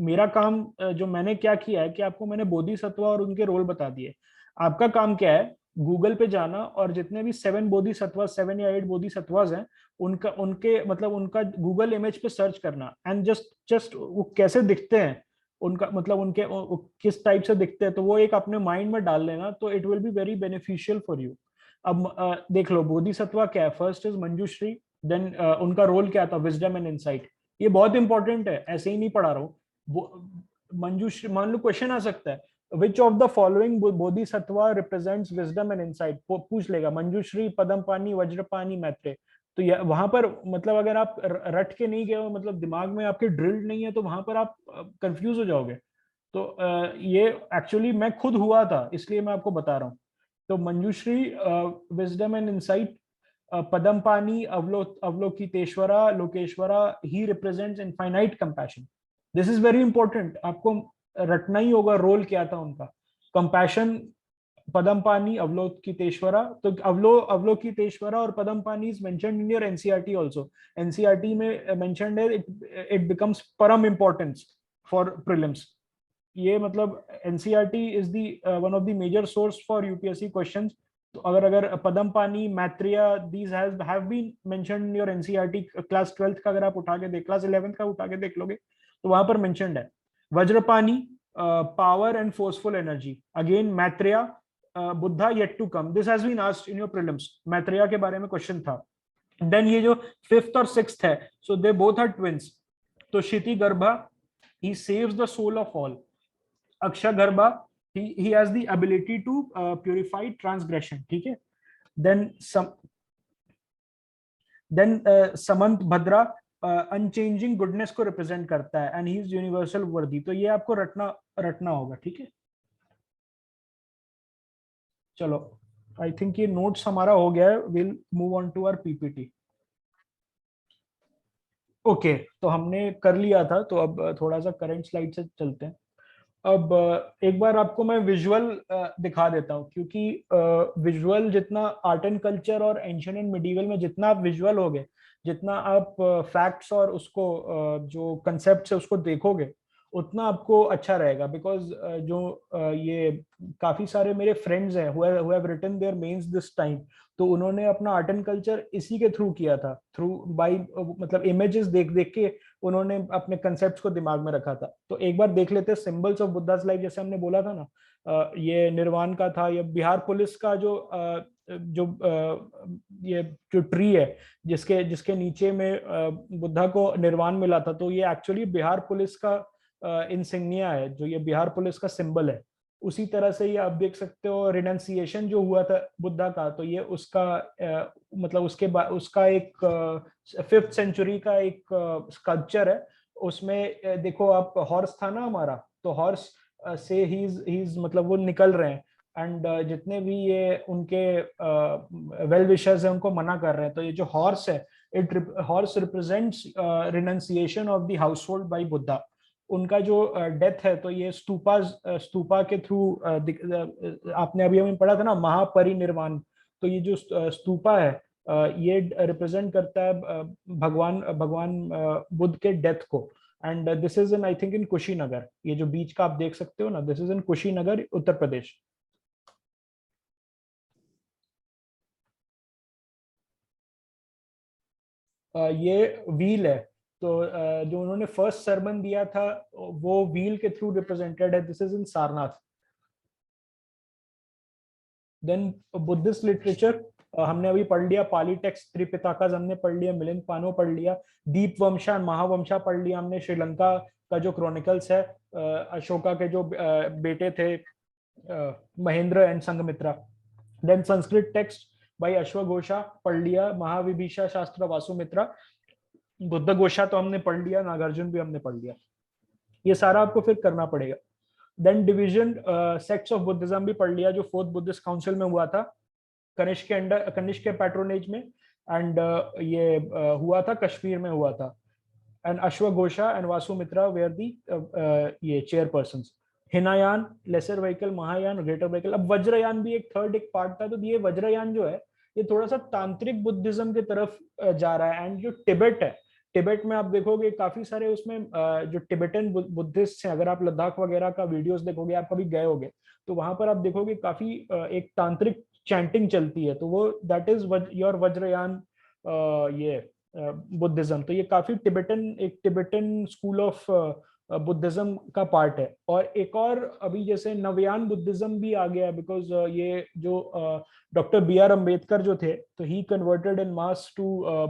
मेरा काम जो मैंने क्या किया है कि आपको मैंने बोधिसत्व और उनके रोल बता दिए। आपका काम क्या है? गूगल पे जाना और जितने भी 7 बोधिसत्व, 7 या 8 बोधिसत्वास हैं, उनका उनके मतलब उनका गूगल इमेज पे सर्च करना, एंड जस्ट वो कैसे दिखते हैं, उनका मतलब उनके किस टाइप से दिखते हैं, तो वो एक अपने माइंड में डाल लेना, तो it will be very beneficial for you. अब देख लो बोधिसत्व क्या है। फर्स्ट इज मंजुश्री, देन उनका रोल क्या था? Wisdom and insight. ये बहुत इंपॉर्टेंट है, ऐसे ही नहीं पढ़ा रहा हूँ। मंजुश्री, मान लो क्वेश्चन आ सकता है, which of the following Bodhisattva represents wisdom and insight, पूछ लेगा। मंजुश्री, पदमपानी, वज्रपानी, मैत्रेय। तो वहां पर मतलब अगर आप रट के नहीं गए हो, मतलब दिमाग में आपके ड्रिल्ड नहीं है, तो वहां पर आप कंफ्यूज हो जाओगे। तो ये एक्चुअली मैं खुद हुआ था, इसलिए मैं आपको बता रहा हूँ। तो Manjushri, wisdom and insight, Padmapani, Avalokiteshvara, Lokeshvara, he represents infinite compassion. This is very important, आपको रटना ही होगा रोल क्या था उनका। कंपैशन, पदमपानी, अवलोकितेश्वरा, तो अवलोकितेश्वरा और Padmapani is mentioned in your NCERT also. NCERT में मेंशन्ड है, इट बिकम्स परम इंपॉर्टेंस फॉर प्रीलिम्स। ये मतलब NCERT is the one of the major source for UPSC questions. तो अगर Padmapani, Maitreya, these have been mentioned in your NCERT, class 12th का अगर आप उठा के देख, क्लास 11th का उठा के देख लोगे तो वहां पर मेंशन्ड है। Vajrapani, power and forceful energy, again Maitreya, Buddha yet to come, this has been asked in your prelims, Maitreya के बारे में क्वेश्चन था। देन ये जो 5th और 6th है, सो दे बोथ आर ट्विंस। तो क्षिति गर्भा, he saves the soul of all. Akshagarbha, he has the ability to purify transgression, ठीक है। then समंत भद्रा, अनचेंजिंग गुडनेस को रिप्रेजेंट करता है, एंड ही इज यूनिवर्सल वर्दी। तो ये आपको रटना होगा, ठीक है। चलो, आई थिंक ये नोट्स हमारा हो गया है, will move on to our PPT. Okay, तो हमने कर लिया था, तो अब थोड़ा सा करंट स्लाइड से चलते हैं। अब एक बार आपको मैं विजुअल दिखा देता हूँ, क्योंकि विजुअल जितना आर्ट एंड कल्चर और एंशिएंट एंड मिडीवल में जितना आप विजुअल होगे, जितना आप फैक्ट्स और उसको जो कंसेप्ट है उसको देखोगे, उतना आपको अच्छा रहेगा। बिकॉज जो ये काफी सारे मेरे फ्रेंड्स हैं who have written their mains this time, तो उन्होंने अपना आर्ट एंड कल्चर इसी के थ्रू किया था, थ्रू बाय मतलब इमेजेस देख देख के उन्होंने अपने कंसेप्ट्स को दिमाग में रखा था। तो एक बार देख लेते हैं सिंबल्स ऑफ बुद्धास लाइफ। जैसे हमने बोला था ना, ये निर्वाण का था, ये बिहार पुलिस का ये जो ट्री है जिसके जिसके नीचे में बुद्धा को निर्वाण मिला था, तो ये एक्चुअली बिहार पुलिस का इंसिग्निया है, जो ये बिहार पुलिस का सिंबल है। उसी तरह से ये आप देख सकते हो रिनंसिएशन जो हुआ था बुद्धा का, तो ये उसका मतलब उसका एक 5th सेंचुरी का एक स्कल्पचर है। उसमें देखो आप, हॉर्स था ना हमारा, तो हॉर्स से ही इज मतलब वो निकल रहे हैं, एंड जितने भी ये उनके वेल विशर्स है उनको मना कर रहे हैं। तो ये जो हॉर्स है, horse represents renunciation of the house hold by Buddha. उनका जो डेथ है, तो ये स्तूपा के थ्रू, आपने अभी हमें पढ़ा था ना महापरिनिर्वाण, तो ये जो स्तूपा है ये रिप्रेजेंट करता है भगवान भगवान बुद्ध के डेथ को। And this is in, I think, in Kushinagar. ये जो बीच का आप देख सकते हो ना, this is in Kushinagar, Uttar Pradesh. ये व्हील है, तो जो उन्होंने फर्स्ट सरमन दिया था वो व्हील के थ्रू रिप्रेजेंटेड है। This is in Sarnath. Then Buddhist literature, हमने अभी पढ़ लिया पाली टेक्स्ट, त्रिपिताकास हमने पढ़ लिया, मिलिंद पानो पढ़ लिया, दीपवंशा महावंशा पढ़ लिया हमने, श्रीलंका का जो क्रॉनिकल्स है, अशोका के जो बेटे थे Mahendra and Sanghamitra. Then Sanskrit text by अश्वघोषा पढ़ लिया, महाविभीषा शास्त्र वासुमित्रा, बुद्ध घोषा तो हमने पढ़ लिया, नागार्जुन भी हमने पढ़ लिया। ये सारा आपको फिर करना पड़ेगा। Then division sects of Buddhism भी पढ़ लिया, जो 4th बुद्धिस्ट काउंसिल में हुआ था, कनिष्क के अंडर, कनिष्क के पैट्रोनेज में, एंड ये हुआ था कश्मीर में हुआ था। And अश्वघोषा and Vasumitra where the ये chairpersons. Hinayana, laser vehicle, Mahayana, greater vehicle. अब वज्रयान भी एक थर्ड एक पार्ट था, तो ये वज्रयान जो है ये थोड़ा सा तांत्रिक बुद्धिज्म की तरफ जा रहा है। एंड जो टिबेट है, टिबेट में आप देखोगे काफी सारे उसमें जो टिबेटन बुद्धिस्ट हैं, अगर आप लद्दाख वगैरह का वीडियोस देखोगे, आप कभी गए होगे, तो वहां पर आप देखोगे काफी एक तांत्रिक चैंटिंग चलती है, तो वो दैट इज योर वज्रयान ये बुद्धिज्म। तो ये काफी एक टिबेटन स्कूल ऑफ बुद्धिज्म का पार्ट है। और एक और अभी जैसे नवयान बुद्धिज्म भी आ गया है, बिकॉज ये जो डॉक्टर बी आर अम्बेडकर जो थे, तो ही converted in mass to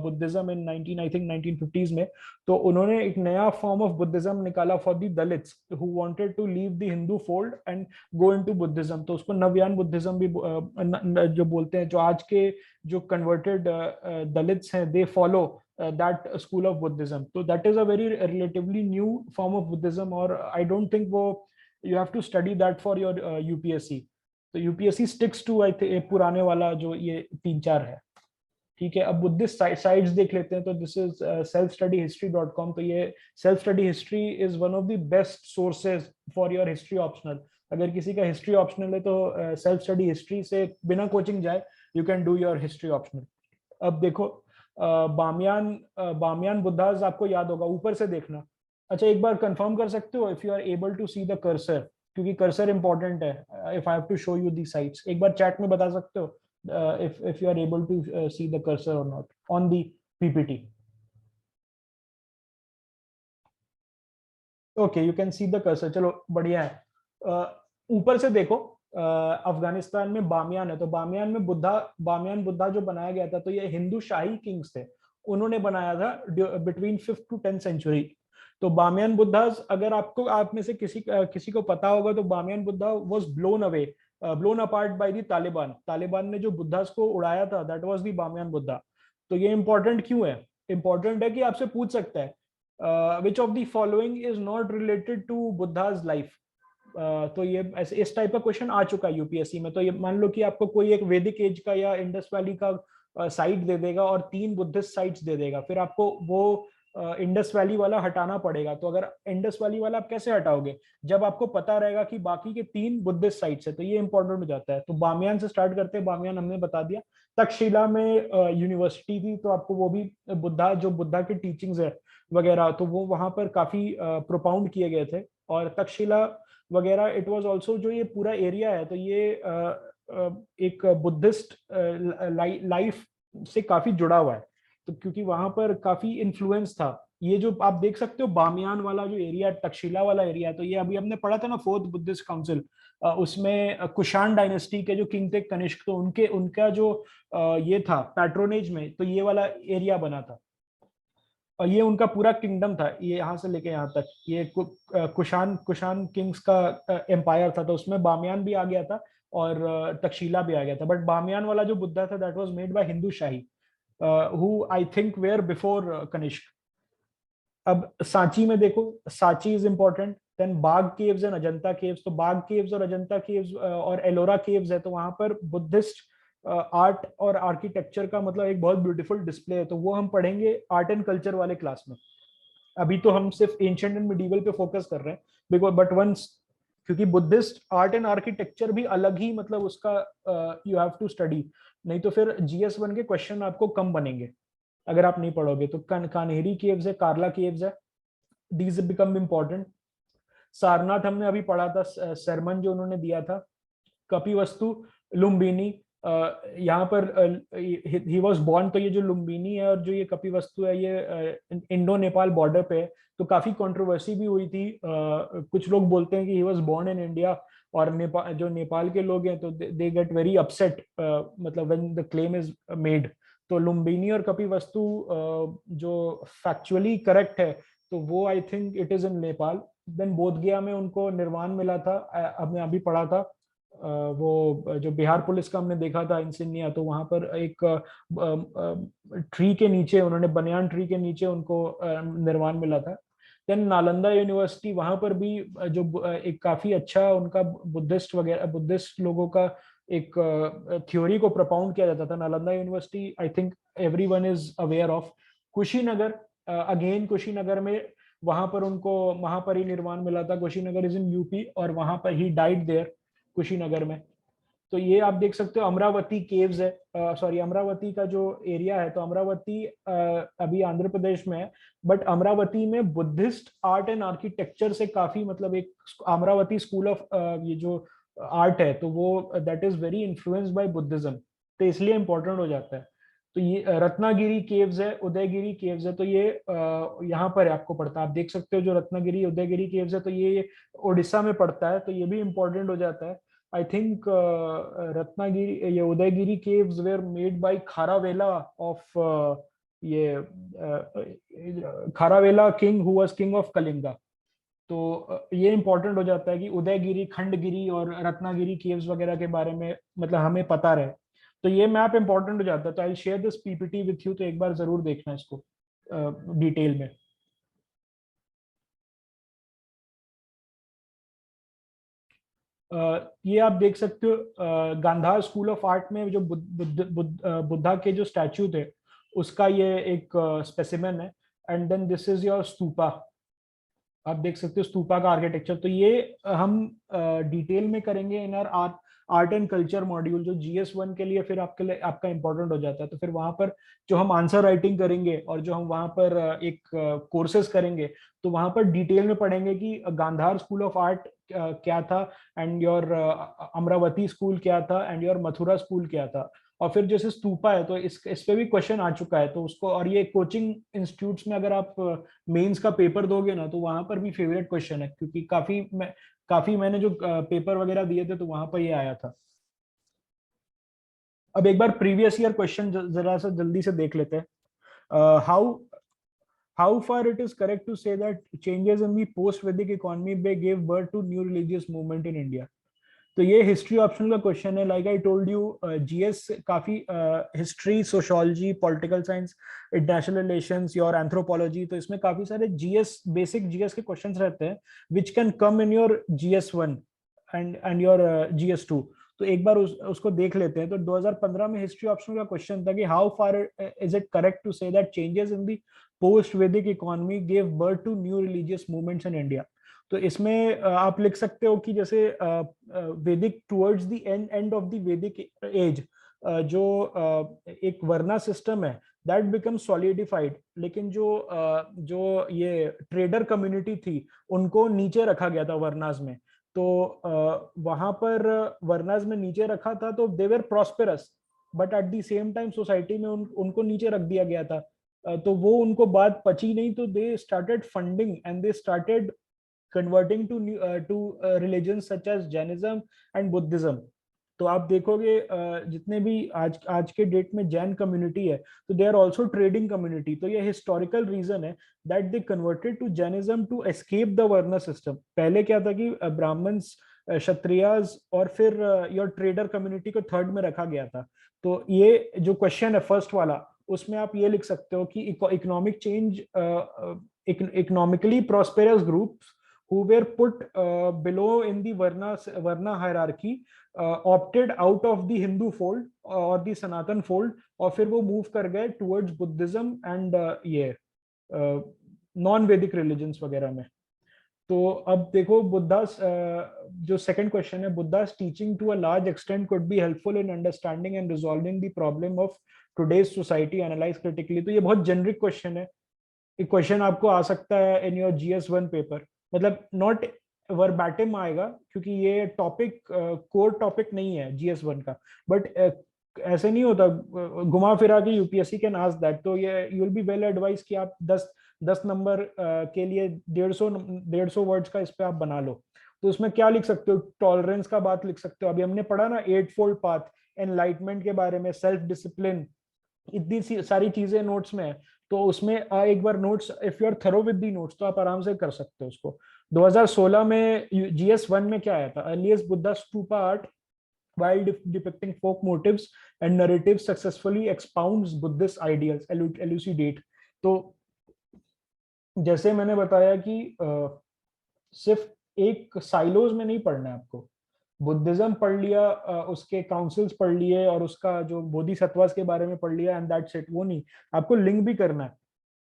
Buddhism in 19 I think 1950s में। तो उन्होंने एक नया फॉर्म ऑफ बुद्धिज्म निकाला for the Dalits who wanted to leave the Hindu fold and go into Buddhism, तो उसको नवयान बुद्धिज्म भी जो बोलते हैं। जो आज के जो कन्वर्टेड दलित्स हैं, they follow that school of Buddhism. So that is a very relatively new form of Buddhism, or I don't think वो you have to study that for your UPSC. तो UPSC sticks to I think पुराने वाला जो ये 3-4 है, ठीक है, अब बुद्धिस्ट साइट्स देख लेते हैं। तो दिस इज selfstudyhistory.com। तो ये self study history is one of the best sources for your history optional. अगर किसी का हिस्ट्री ऑप्शनल है तो सेल्फ स्टडी हिस्ट्री से बिना कोचिंग जाए you can do your history optional. अब देखो बामियान बुद्धास आपको याद होगा, ऊपर से देखना। अच्छा, एक बार कंफर्म कर सकते हो if you are able to see the cursor, क्योंकि कर्सर इंपॉर्टेंट है। If I have to show you the sites, एक बार चैट में बता सकते हो if you are able to see the cursor or not on the PPT. Okay, you can see the cursor। चलो बढ़िया है। ऊपर से देखो, अफगानिस्तान में बामियान है, तो बामियान बुद्धा जो बनाया गया था, तो ये हिंदू शाही किंग्स थे, उन्होंने बनाया था between 5th to 10th century. तो बामियान बुद्धा, अगर आपको आप में से किसी को पता होगा, तो Bamiyan Buddha was blown apart by the Taliban ने जो बुद्धास को उड़ाया था, that was the Bamiyan Buddha. तो ये इंपॉर्टेंट क्यों है? इंपॉर्टेंट है कि आपसे पूछ सकता है which of the following is not related to Buddha's life. तो ये ऐसे इस टाइप का क्वेश्चन आ चुका है यूपीएससी में। तो ये मान लो कि आपको कोई एक वैदिक एज का या इंडस वैली का साइट दे देगा और 3 बुद्धिस्ट साइट्स दे देगा, फिर आपको वो इंडस वैली वाला हटाना पड़ेगा। तो अगर इंडस वैली वाला आप कैसे हटाओगे? जब आपको पता रहेगा कि बाकी के 3 बुद्धिस्ट साइट्स है। तो ये इंपॉर्टेंट हो जाता है। तो बामियान से स्टार्ट करते हैं। बामियान हमने बता दिया। तक्षशिला में यूनिवर्सिटी थी, तो आपको वो भी बुद्धा की टीचिंग्स है वगैरह, तो वो वहां पर काफी प्रोपाउंड किए गए थे। और तक्षशिला वगैरह, इट वाज आल्सो, जो ये पूरा एरिया है, तो ये एक बुद्धिस्ट लाइफ से काफी जुड़ा हुआ है। तो क्योंकि वहां पर काफी इन्फ्लुएंस था। ये जो आप देख सकते हो बामियान वाला जो एरिया, तक्षशिला वाला एरिया, तो ये अभी हमने पढ़ा था ना 4th बुद्धिस्ट काउंसिल, उसमें कुषाण डायनेस्टी के जो किंग थे कनिष्क, तो उनका जो ये था पैट्रोनेज में, तो ये वाला एरिया बना था। और ये उनका पूरा किंगडम था, ये यहाँ से लेके यहाँ तक, ये कुषाण किंग्स का एम्पायर था। तो उसमें बामियान भी आ गया था और तक्षशिला भी आ गया था। बट बामियान वाला जो बुद्धा था, that was made by Hindu Shahi, who I think were before Kanishka. अब सांची में देखो, Sanchi is important. Then Bagh caves and Ajanta caves. तो बाग केव्स और अजंता केव्स और एलोरा केव्स है, तो वहां पर बुद्धिस्ट आर्ट और आर्किटेक्चर का मतलब एक बहुत ब्यूटीफुल डिस्प्ले है। तो वो हम पढ़ेंगे आर्ट एंड कल्चर वाले क्लास में। अभी तो हम सिर्फ एंशिएंट एंड मिडिवल पे फोकस कर रहे हैं, बिकॉज बट वंस, क्योंकि बुद्धिस्ट आर्ट एंड आर्किटेक्चर भी अलग ही, मतलब उसका यू हैव टू स्टडी। नहीं तो फिर GS1 के क्वेश्चन आपको कम बनेंगे अगर आप नहीं पढ़ोगे। तो कान्हेरी केव्स है, कार्ला केव्स है, दीज बिकम इम्पोर्टेंट। सारनाथ हमने अभी पढ़ा था, सरमन जो उन्होंने दिया था। कपिवस्तु, लुम्बिनी, यहाँ पर ही वॉज बॉर्न। तो ये जो लुम्बिनी है और जो ये कपिवस्तु है, ये इंडो नेपाल बॉर्डर पे है। तो काफी कंट्रोवर्सी भी हुई थी। कुछ लोग बोलते हैं कि he was born in India, और नेपाल के लोग हैं तो दे गेट वेरी अपसेट, मतलब when the claim is made. तो लुम्बिनी और कपिवस्तु जो फैक्चुअली करेक्ट है, तो वो I think it is in Nepal. Then Bodhgaya में उनको निर्वाण मिला था, हमने अभी पढ़ा था। वो जो बिहार पुलिस का हमने देखा था इंसिग्निया, तो वहां पर एक ट्री के नीचे, उन्होंने बनियान ट्री के नीचे उनको निर्वाण मिला था। देन नालंदा यूनिवर्सिटी, वहां पर भी जो एक काफी अच्छा उनका बुद्धिस्ट लोगों का एक थ्योरी को प्रपाउंड किया जाता था। Nalanda university, I think everyone is aware of. Kushinagar, again Kushinagar में, वहां पर उनको महापरिनिर्वाण मिला था। कुशीनगर इज इन यूपी, और वहां पर ही डाइड देयर, कुशीनगर में। तो ये आप देख सकते हो। अमरावती केव्स है, सॉरी अमरावती का जो एरिया है, तो अमरावती अभी आंध्र प्रदेश में है। बट अमरावती में बुद्धिस्ट आर्ट एंड आर्किटेक्चर से काफी, मतलब एक अमरावती स्कूल ऑफ ये जो आर्ट है, तो वो that is very influenced by Buddhism, तो इसलिए इंपॉर्टेंट हो जाता है। तो ये रत्नागिरी केव्स है, उदयगिरी केव्स है, तो ये यहाँ पर आपको पड़ता है। आप देख सकते हो जो रत्नागिरी उदयगिरी केव्स है, तो ये उड़ीसा में पड़ता है, तो ये भी इंपॉर्टेंट हो जाता है। I think रत्नागिरी, ये Udayagiri caves were made by खारावेला of ये खारावेला king who was king of Kalinga. तो ये इंपॉर्टेंट हो जाता है कि उदयगिरी, खंडगिरी और रत्नागिरी केव्स वगैरह के बारे में मतलब हमें पता रहे। तो ये मैप इंपॉर्टेंट हो जाता है। तो I share this PPT with you, तो एक बार जरूर देखना इसको डिटेल में। ये आप देख सकते हो, गांधार स्कूल ऑफ आर्ट में जो बुद्धा के जो स्टैचू थे उसका ये एक स्पेसिमेन है। And then this is your stupa, आप देख सकते हो स्तूपा का आर्किटेक्चर। तो ये हम डिटेल में करेंगे इन are art art and culture module, जो GS1 के लिए फिर आपके लिए आपका इंपॉर्टेंट हो जाता है। तो फिर वहां पर जो हम आंसर राइटिंग करेंगे और जो हम वहां पर एक कोर्सेज करेंगे, तो वहां पर डिटेल में पढ़ेंगे कि गांधार स्कूल ऑफ आर्ट क्या था, एंड योर अमरावती स्कूल क्या था, एंड योर मथुरा स्कूल क्या था। और फिर जैसे स्तूपा है तो इस पे भी क्वेश्चन आ चुका है, तो उसको, और ये कोचिंग इंस्टीट्यूट्स में अगर आप मेंस का पेपर दोगे ना, तो वहां पर भी फेवरेट क्वेश्चन है, क्योंकि काफी मैंने जो पेपर वगैरह दिए थे तो वहां पर ये आया था। अब एक बार प्रीवियस ईयर क्वेश्चन जरा सा जल्दी से देख लेते हैं। How far it is correct to say that changes in the post Vedic economy may gave birth to new religious movement in India? तो ये हिस्ट्री ऑप्शनल का क्वेश्चन है। Like I told you, GS काफी history, sociology, political science, international relations और anthropology, तो इसमें काफी सारे GS, बेसिक GS के क्वेश्चंस रहते हैं which can come in your GS1 and your GS2। तो एक बार उसको देख लेते हैं। तो 2015 में हिस्ट्री ऑप्शनल का क्वेश्चन था कि how far is it correct to say that changes in the post Vedic economy gave birth to new religious movements in India. तो इसमें आप लिख सकते हो कि जैसे Vedic towards the end of the Vedic age, जो एक वर्ना सिस्टम है दैट बिकम सॉलिडिफाइड, लेकिन जो ये ट्रेडर कम्युनिटी थी उनको नीचे रखा गया था वर्नाज में। तो वहां पर वर्नाज में नीचे रखा था, तो they were prosperous, but at the same time society में उनको नीचे रख दिया गया था। तो वो उनको बात पची नहीं, तो they started funding and they started converting to religions such as Jainism and Buddhism। तो आप देखोगे जितने भी आज के डेट में जैन कम्युनिटी है, तो they are also trading community. तो ये हिस्टोरिकल रीजन है that they converted to Jainism to escape the varna system. पहले क्या था कि ब्राह्मण्स, क्षत्रियाज और फिर योर ट्रेडर कम्युनिटी को थर्ड में रखा गया था। तो ये जो क्वेश्चन है फर्स्ट वाला, उसमें आप ये लिख सकते हो कि economic change, economically prosperous groups who were put below in the varna hierarchy opted out of the Hindu fold or the Sanatan fold, और फिर वो मूव कर गए towards Buddhism and ये नॉन वैदिक रिलीजन्स वगैरह में। तो अब देखो बुद्धा, जो सेकंड क्वेश्चन है, Buddha's teaching to a large extent could be helpful in understanding and resolving the problem of today's society, analyse critically. तो ये बहुत जेनरिक क्वेश्चन है। एक क्वेश्चन आपको आ सकता है इन योर GS1 पेपर, मतलब नॉट वर्बैटिम आएगा, क्योंकि ये टॉपिक कोर टॉपिक नहीं है GS1 का, बट ऐसे नहीं होता घुमा फिरा के यूपीएससी कैन आस्क दैट। तो ये you will be well advise कि आप 10 नंबर के लिए 150 वर्ड्स का इस पे आप बना लो। तो उसमें क्या लिख सकते हो, टॉलरेंस का बात लिख सकते हो। अभी हमने पढ़ा ना 8 फोल्ड पाथ, एनलाइटमेंट के बारे में, सेल्फ डिसिप्लिन, इतनी सारी चीजें नोट्स में है। तो उसमें एक बार notes, if you are thorough with the notes, तो आप आराम से कर सकते हो उसको। 2016 में GS1 में क्या आया था, earliest Buddha stupa art while depicting folk motives and narratives successfully expounds Buddhist ideals, elucidate। तो जैसे मैंने बताया कि सिर्फ एक साइलोज में नहीं पढ़ना है आपको, बुद्धिज्म पढ़ लिया, उसके काउंसिल्स पढ़ लिए और उसका जो बोधिसत्वास के बारे में पढ़ लिया एंड दैट्स इट, वो नहीं, आपको लिंक भी करना है।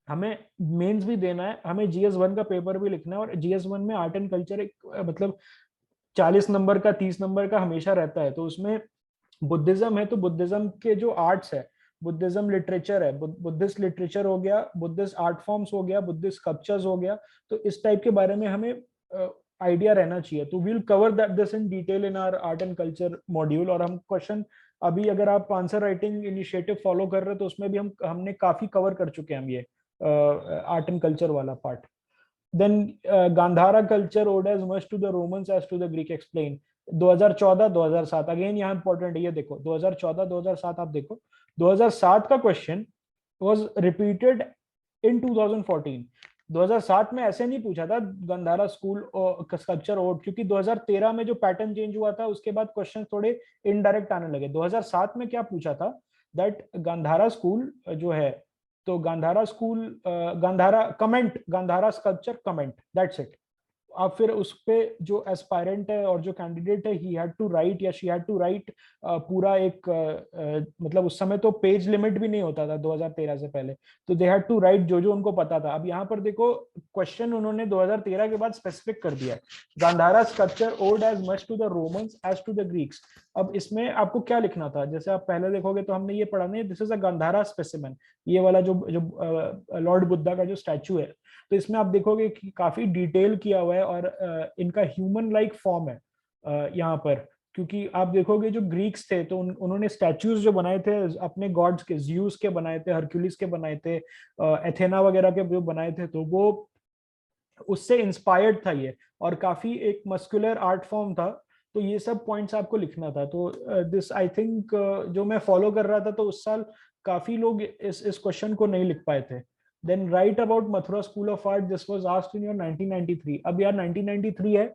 हमें मेंस भी देना है, हमें GS1 का पेपर भी लिखना है, और GS1 में आर्ट एंड कल्चर एक मतलब 40 नंबर का, 30 नंबर का हमेशा रहता है। तो उसमें बुद्धिज्म है तो बुद्धिज्म के जो आर्ट्स है, बुद्धिज्म लिटरेचर है, बुद्धिस्ट लिटरेचर हो गया, बुद्धिस्ट आर्ट फॉर्म्स हो गया, बुद्धिस्ट स्कल्पचर्स हो गया, तो इस टाइप के बारे में हमें आइडिया रहना चाहिए। तो we'll cover that this in detail in our art and culture module. और हम क्वेश्चन अभी, अगर आप आंसर राइटिंग इनिशिएटिव फॉलो कर रहे हो, तो उसमें भी हमने काफी कवर कर चुके हैं हम ये आर्ट एंड कल्चर वाला part. Then Gandhara culture owed as much to the Romans as to the Greek, explain। 2014-2007 again यहाँ इंपॉर्टेंट है, ये देखो 2014-2007 आप देखो, 2007 का क्वेश्चन वाज रिपीटेड इन 2014। 2007 में ऐसे नहीं पूछा था गंधारा स्कूल स्कल्पचर ओड, क्योंकि 2013 में जो पैटर्न चेंज हुआ था उसके बाद क्वेश्चन थोड़े इनडायरेक्ट आने लगे। 2007 में क्या पूछा था, दैट गांधारा स्कूल जो है, तो Gandhara school, Gandhara comment, Gandhara sculpture comment, that's it. आप फिर उस पे जो एस्पायरेंट है और जो कैंडिडेट है, ही हैड टू राइट या शी हैड टू राइट पूरा एक मतलब उस समय तो पेज लिमिट भी नहीं होता था 2013 से पहले, तो दे हैड टू राइट जो जो उनको पता था। अब यहाँ पर देखो क्वेश्चन उन्होंने 2013 के बाद स्पेसिफिक कर दिया है, Gandhara sculpture owed as much to the Romans as to the Greeks. अब इसमें आपको क्या लिखना था, जैसे आप पहले देखोगे तो हमने ये पढ़ा नहीं, this is a Gandhara specimen, ये वाला जो जो लॉर्ड बुद्धा का जो स्टैचू है, तो इसमें आप देखोगे कि काफी डिटेल किया हुआ है और इनका ह्यूमन लाइक फॉर्म है यहाँ पर। क्योंकि आप देखोगे जो ग्रीक्स थे तो उन्होंने स्टैचूज जो बनाए थे अपने गॉड्स के, ज्यूस के बनाए थे, हरक्यूलिस के बनाए थे, एथेना वगैरह के जो बनाए थे, तो वो उससे इंस्पायर्ड था ये, और काफी एक मस्कुलर आर्ट फॉर्म था। तो ये सब पॉइंट्स आपको लिखना था। तो दिस आई थिंक जो मैं फॉलो कर रहा था तो उस साल काफी लोग इस क्वेश्चन को नहीं लिख पाए थे। Then write about Mathura school of art, this was asked in your 1993। अब यार 1993 है,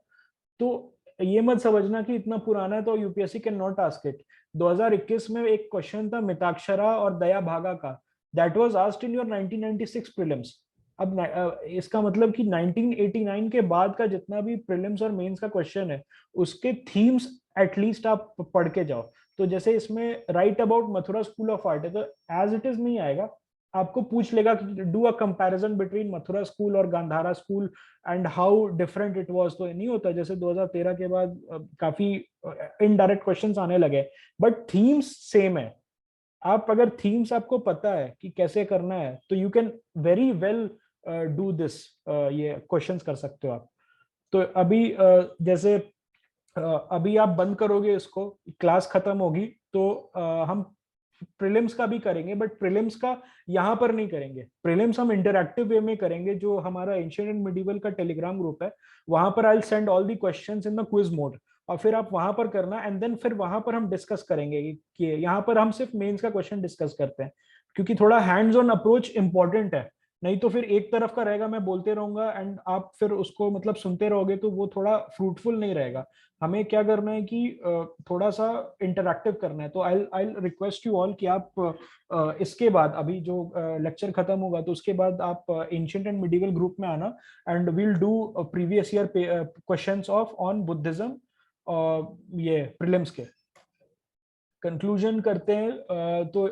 तो ये मत समझना कि इतना पुराना है तो UPSC can not ask it. 2021 में एक क्वेश्चन था मिताक्षरा और दया भागा का, that was asked in your 1996 prelims. अब इसका मतलब कि 1989 के बाद का जितना भी प्रीलिम्स और मेंस का क्वेश्चन है, उसके थीम्स एटलीस्ट आप पढ़ के जाओ। तो जैसे इसमें right about Mathura school of art है, तो एज इट इज नहीं आएगा, आपको पूछ लेगा कि do a comparison between Mathura school और Gandhara school and how different it was. तो नहीं होता, जैसे 2013 के बाद काफी इनडायरेक्ट क्वेश्चंस आने लगे, बट थीम्स सेम है। आप अगर थीम्स आपको पता है कि कैसे करना है, तो you can very well do this, ये क्वेश्चंस कर सकते हो आप। तो अभी जैसे अभी आप बंद करोगे इसको, क्लास खत्म होगी तो हम प्रीलिम्स का भी करेंगे, बट प्रीलिम्स का यहाँ पर नहीं करेंगे। प्रीलिम्स हम इंटरैक्टिव वे में करेंगे, जो हमारा एंशिएंट एंड मिडिवल का टेलीग्राम ग्रुप है, वहां पर I will send all the questions in the quiz mode, और फिर आप वहां पर करना, एंड देन फिर वहां पर हम डिस्कस करेंगे कि यहाँ पर हम सिर्फ मेंस का क्वेश्चन डिस्कस करते हैं, क्योंकि थोड़ा हैंड्स ऑन अप्रोच इंपॉर्टेंट है। नहीं तो फिर एक तरफ का रहेगा, मैं बोलते रहूंगा एंड आप फिर उसको मतलब सुनते रहोगे, तो वो थोड़ा फ्रूटफुल नहीं रहेगा। हमें क्या करना है कि थोड़ा सा इंटरैक्टिव करना है। तो आई आई रिक्वेस्ट यू ऑल कि आप इसके बाद, अभी जो लेक्चर खत्म होगा तो उसके बाद आप एंशिएंट एंड मिडिवल ग्रुप में आना, and we'll do previous year questions of on Buddhism, ये प्रीलिम्स के। कंक्लूजन करते हैं। तो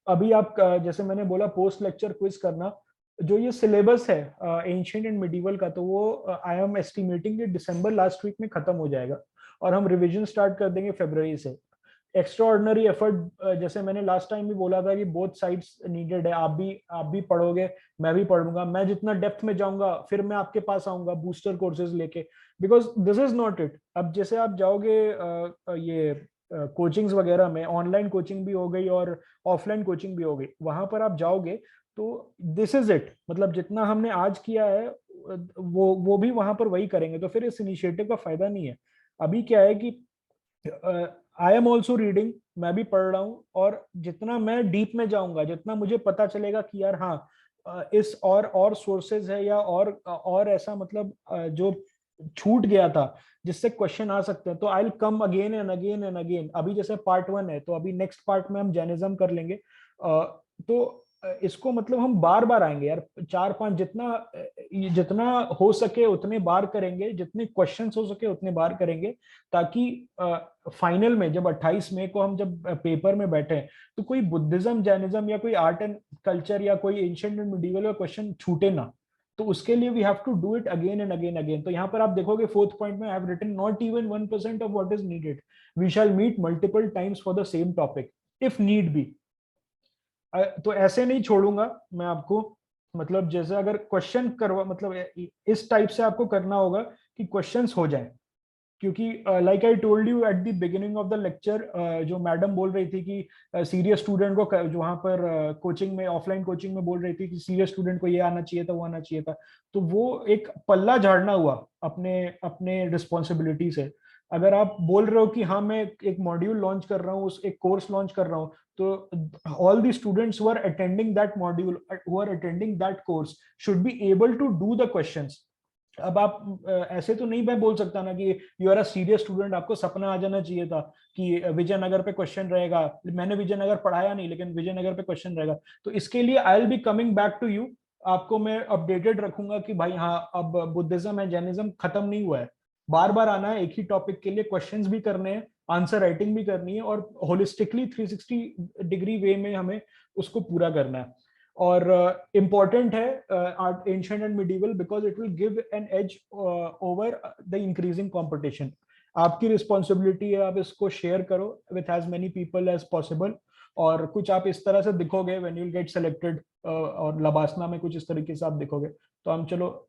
अभी आप जैसे मैंने बोला पोस्ट लेक्चर क्विज करना, जो ये सिलेबस है एंशिएंट एंड मिडिवल का, तो वो आई एम एस्टिमेटिंग कि दिसंबर लास्ट वीक में खत्म हो जाएगा, और हम रिवीजन स्टार्ट कर देंगे फरवरी से। एक्स्ट्रा ऑर्डिनरी एफर्ट, जैसे मैंने लास्ट टाइम भी बोला था कि बोथ साइड्स नीडेड है, आप भी पढ़ोगे, मैं भी पढ़ूंगा। मैं जितना डेप्थ में जाऊंगा फिर मैं आपके पास आऊंगा बूस्टर कोर्सेज लेके, because this is not it. अब जैसे आप जाओगे ये कोचिंग्स वगैरह में, ऑनलाइन कोचिंग भी हो गई और ऑफलाइन कोचिंग भी हो गई, वहां पर आप जाओगे तो दिस इज इट, मतलब जितना हमने आज किया है वो भी वहां पर वही करेंगे, तो फिर इस इनिशिएटिव का फायदा नहीं है। अभी क्या है कि आई एम ऑल्सो रीडिंग, मैं भी पढ़ रहा हूँ, और जितना मैं डीप में जाऊंगा, जितना मुझे पता चलेगा कि यार हाँ इस और सोर्सेज है, या और ऐसा मतलब जो छूट गया था जिससे क्वेश्चन आ सकते हैं, तो I will come again and again and again. अभी जैसे पार्ट 1 है, तो अभी नेक्स्ट पार्ट में हम जैनिज्म कर लेंगे। तो इसको मतलब हम बार बार आएंगे यार, 4-5 जितना हो सके उतने बार करेंगे, जितने क्वेश्चंस हो सके उतने बार करेंगे, ताकि फाइनल में जब 28 मई को हम जब पेपर में बैठे, तो कोई बुद्धिज्म, जैनिज्म या कोई आर्ट एंड कल्चर या कोई एंशिएंट एंड मिडिवल का क्वेश्चन छूटे ना। तो उसके लिए we have to do it again and again again. तो यहाँ पर आप देखोगे फोर्थ पॉइंट में I have written not even 1% of what is needed, we shall meet multiple times for the same topic if need be. तो ऐसे नहीं छोड़ूंगा मैं आपको, मतलब जैसे अगर क्वेश्चन करवा, मतलब इस टाइप से आपको करना होगा कि क्वेश्चंस हो जाएं। क्योंकि like I told you at the beginning of the lecture, जो मैडम बोल रही थी कि सीरियस स्टूडेंट को, जो वहां पर कोचिंग में, ऑफलाइन कोचिंग में बोल रही थी कि सीरियस स्टूडेंट को ये आना चाहिए था, वो आना चाहिए था, तो वो एक पल्ला झाड़ना हुआ अपने अपने रिस्पॉन्सिबिलिटी से। अगर आप बोल रहे हो कि हाँ मैं एक मॉड्यूल लॉन्च कर रहा हूँ, एक कोर्स लॉन्च कर रहा हूँ, तो all the students who are attending that module, who are attending that course should be able to do the questions. अब आप ऐसे तो नहीं मैं बोल सकता ना कि you are a serious student, आपको सपना आ जाना चाहिए था कि विजयनगर पे क्वेश्चन रहेगा। मैंने विजयनगर पढ़ाया नहीं, लेकिन विजयनगर पे क्वेश्चन रहेगा। तो इसके लिए I will be coming back to you आपको मैं अपडेटेड रखूंगा कि भाई हाँ अब बुद्धिज्म एंड जैनिज्म खत्म नहीं हुआ है, बार बार आना है एक ही टॉपिक के लिए, क्वेश्चंस भी करने हैं, आंसर राइटिंग भी करनी है, और होलिस्टिकली 360 डिग्री वे में हमें उसको पूरा करना है। और इम्पॉर्टेंट है art ancient and medieval because it will give an edge over the increasing competition. आपकी रिस्पॉन्सिबिलिटी है, आप इसको शेयर करो with as many people as possible, और कुछ आप इस तरह से दिखोगे when you will get selected, और लबासना में कुछ इस तरीके से आप दिखोगे, तो हम चलो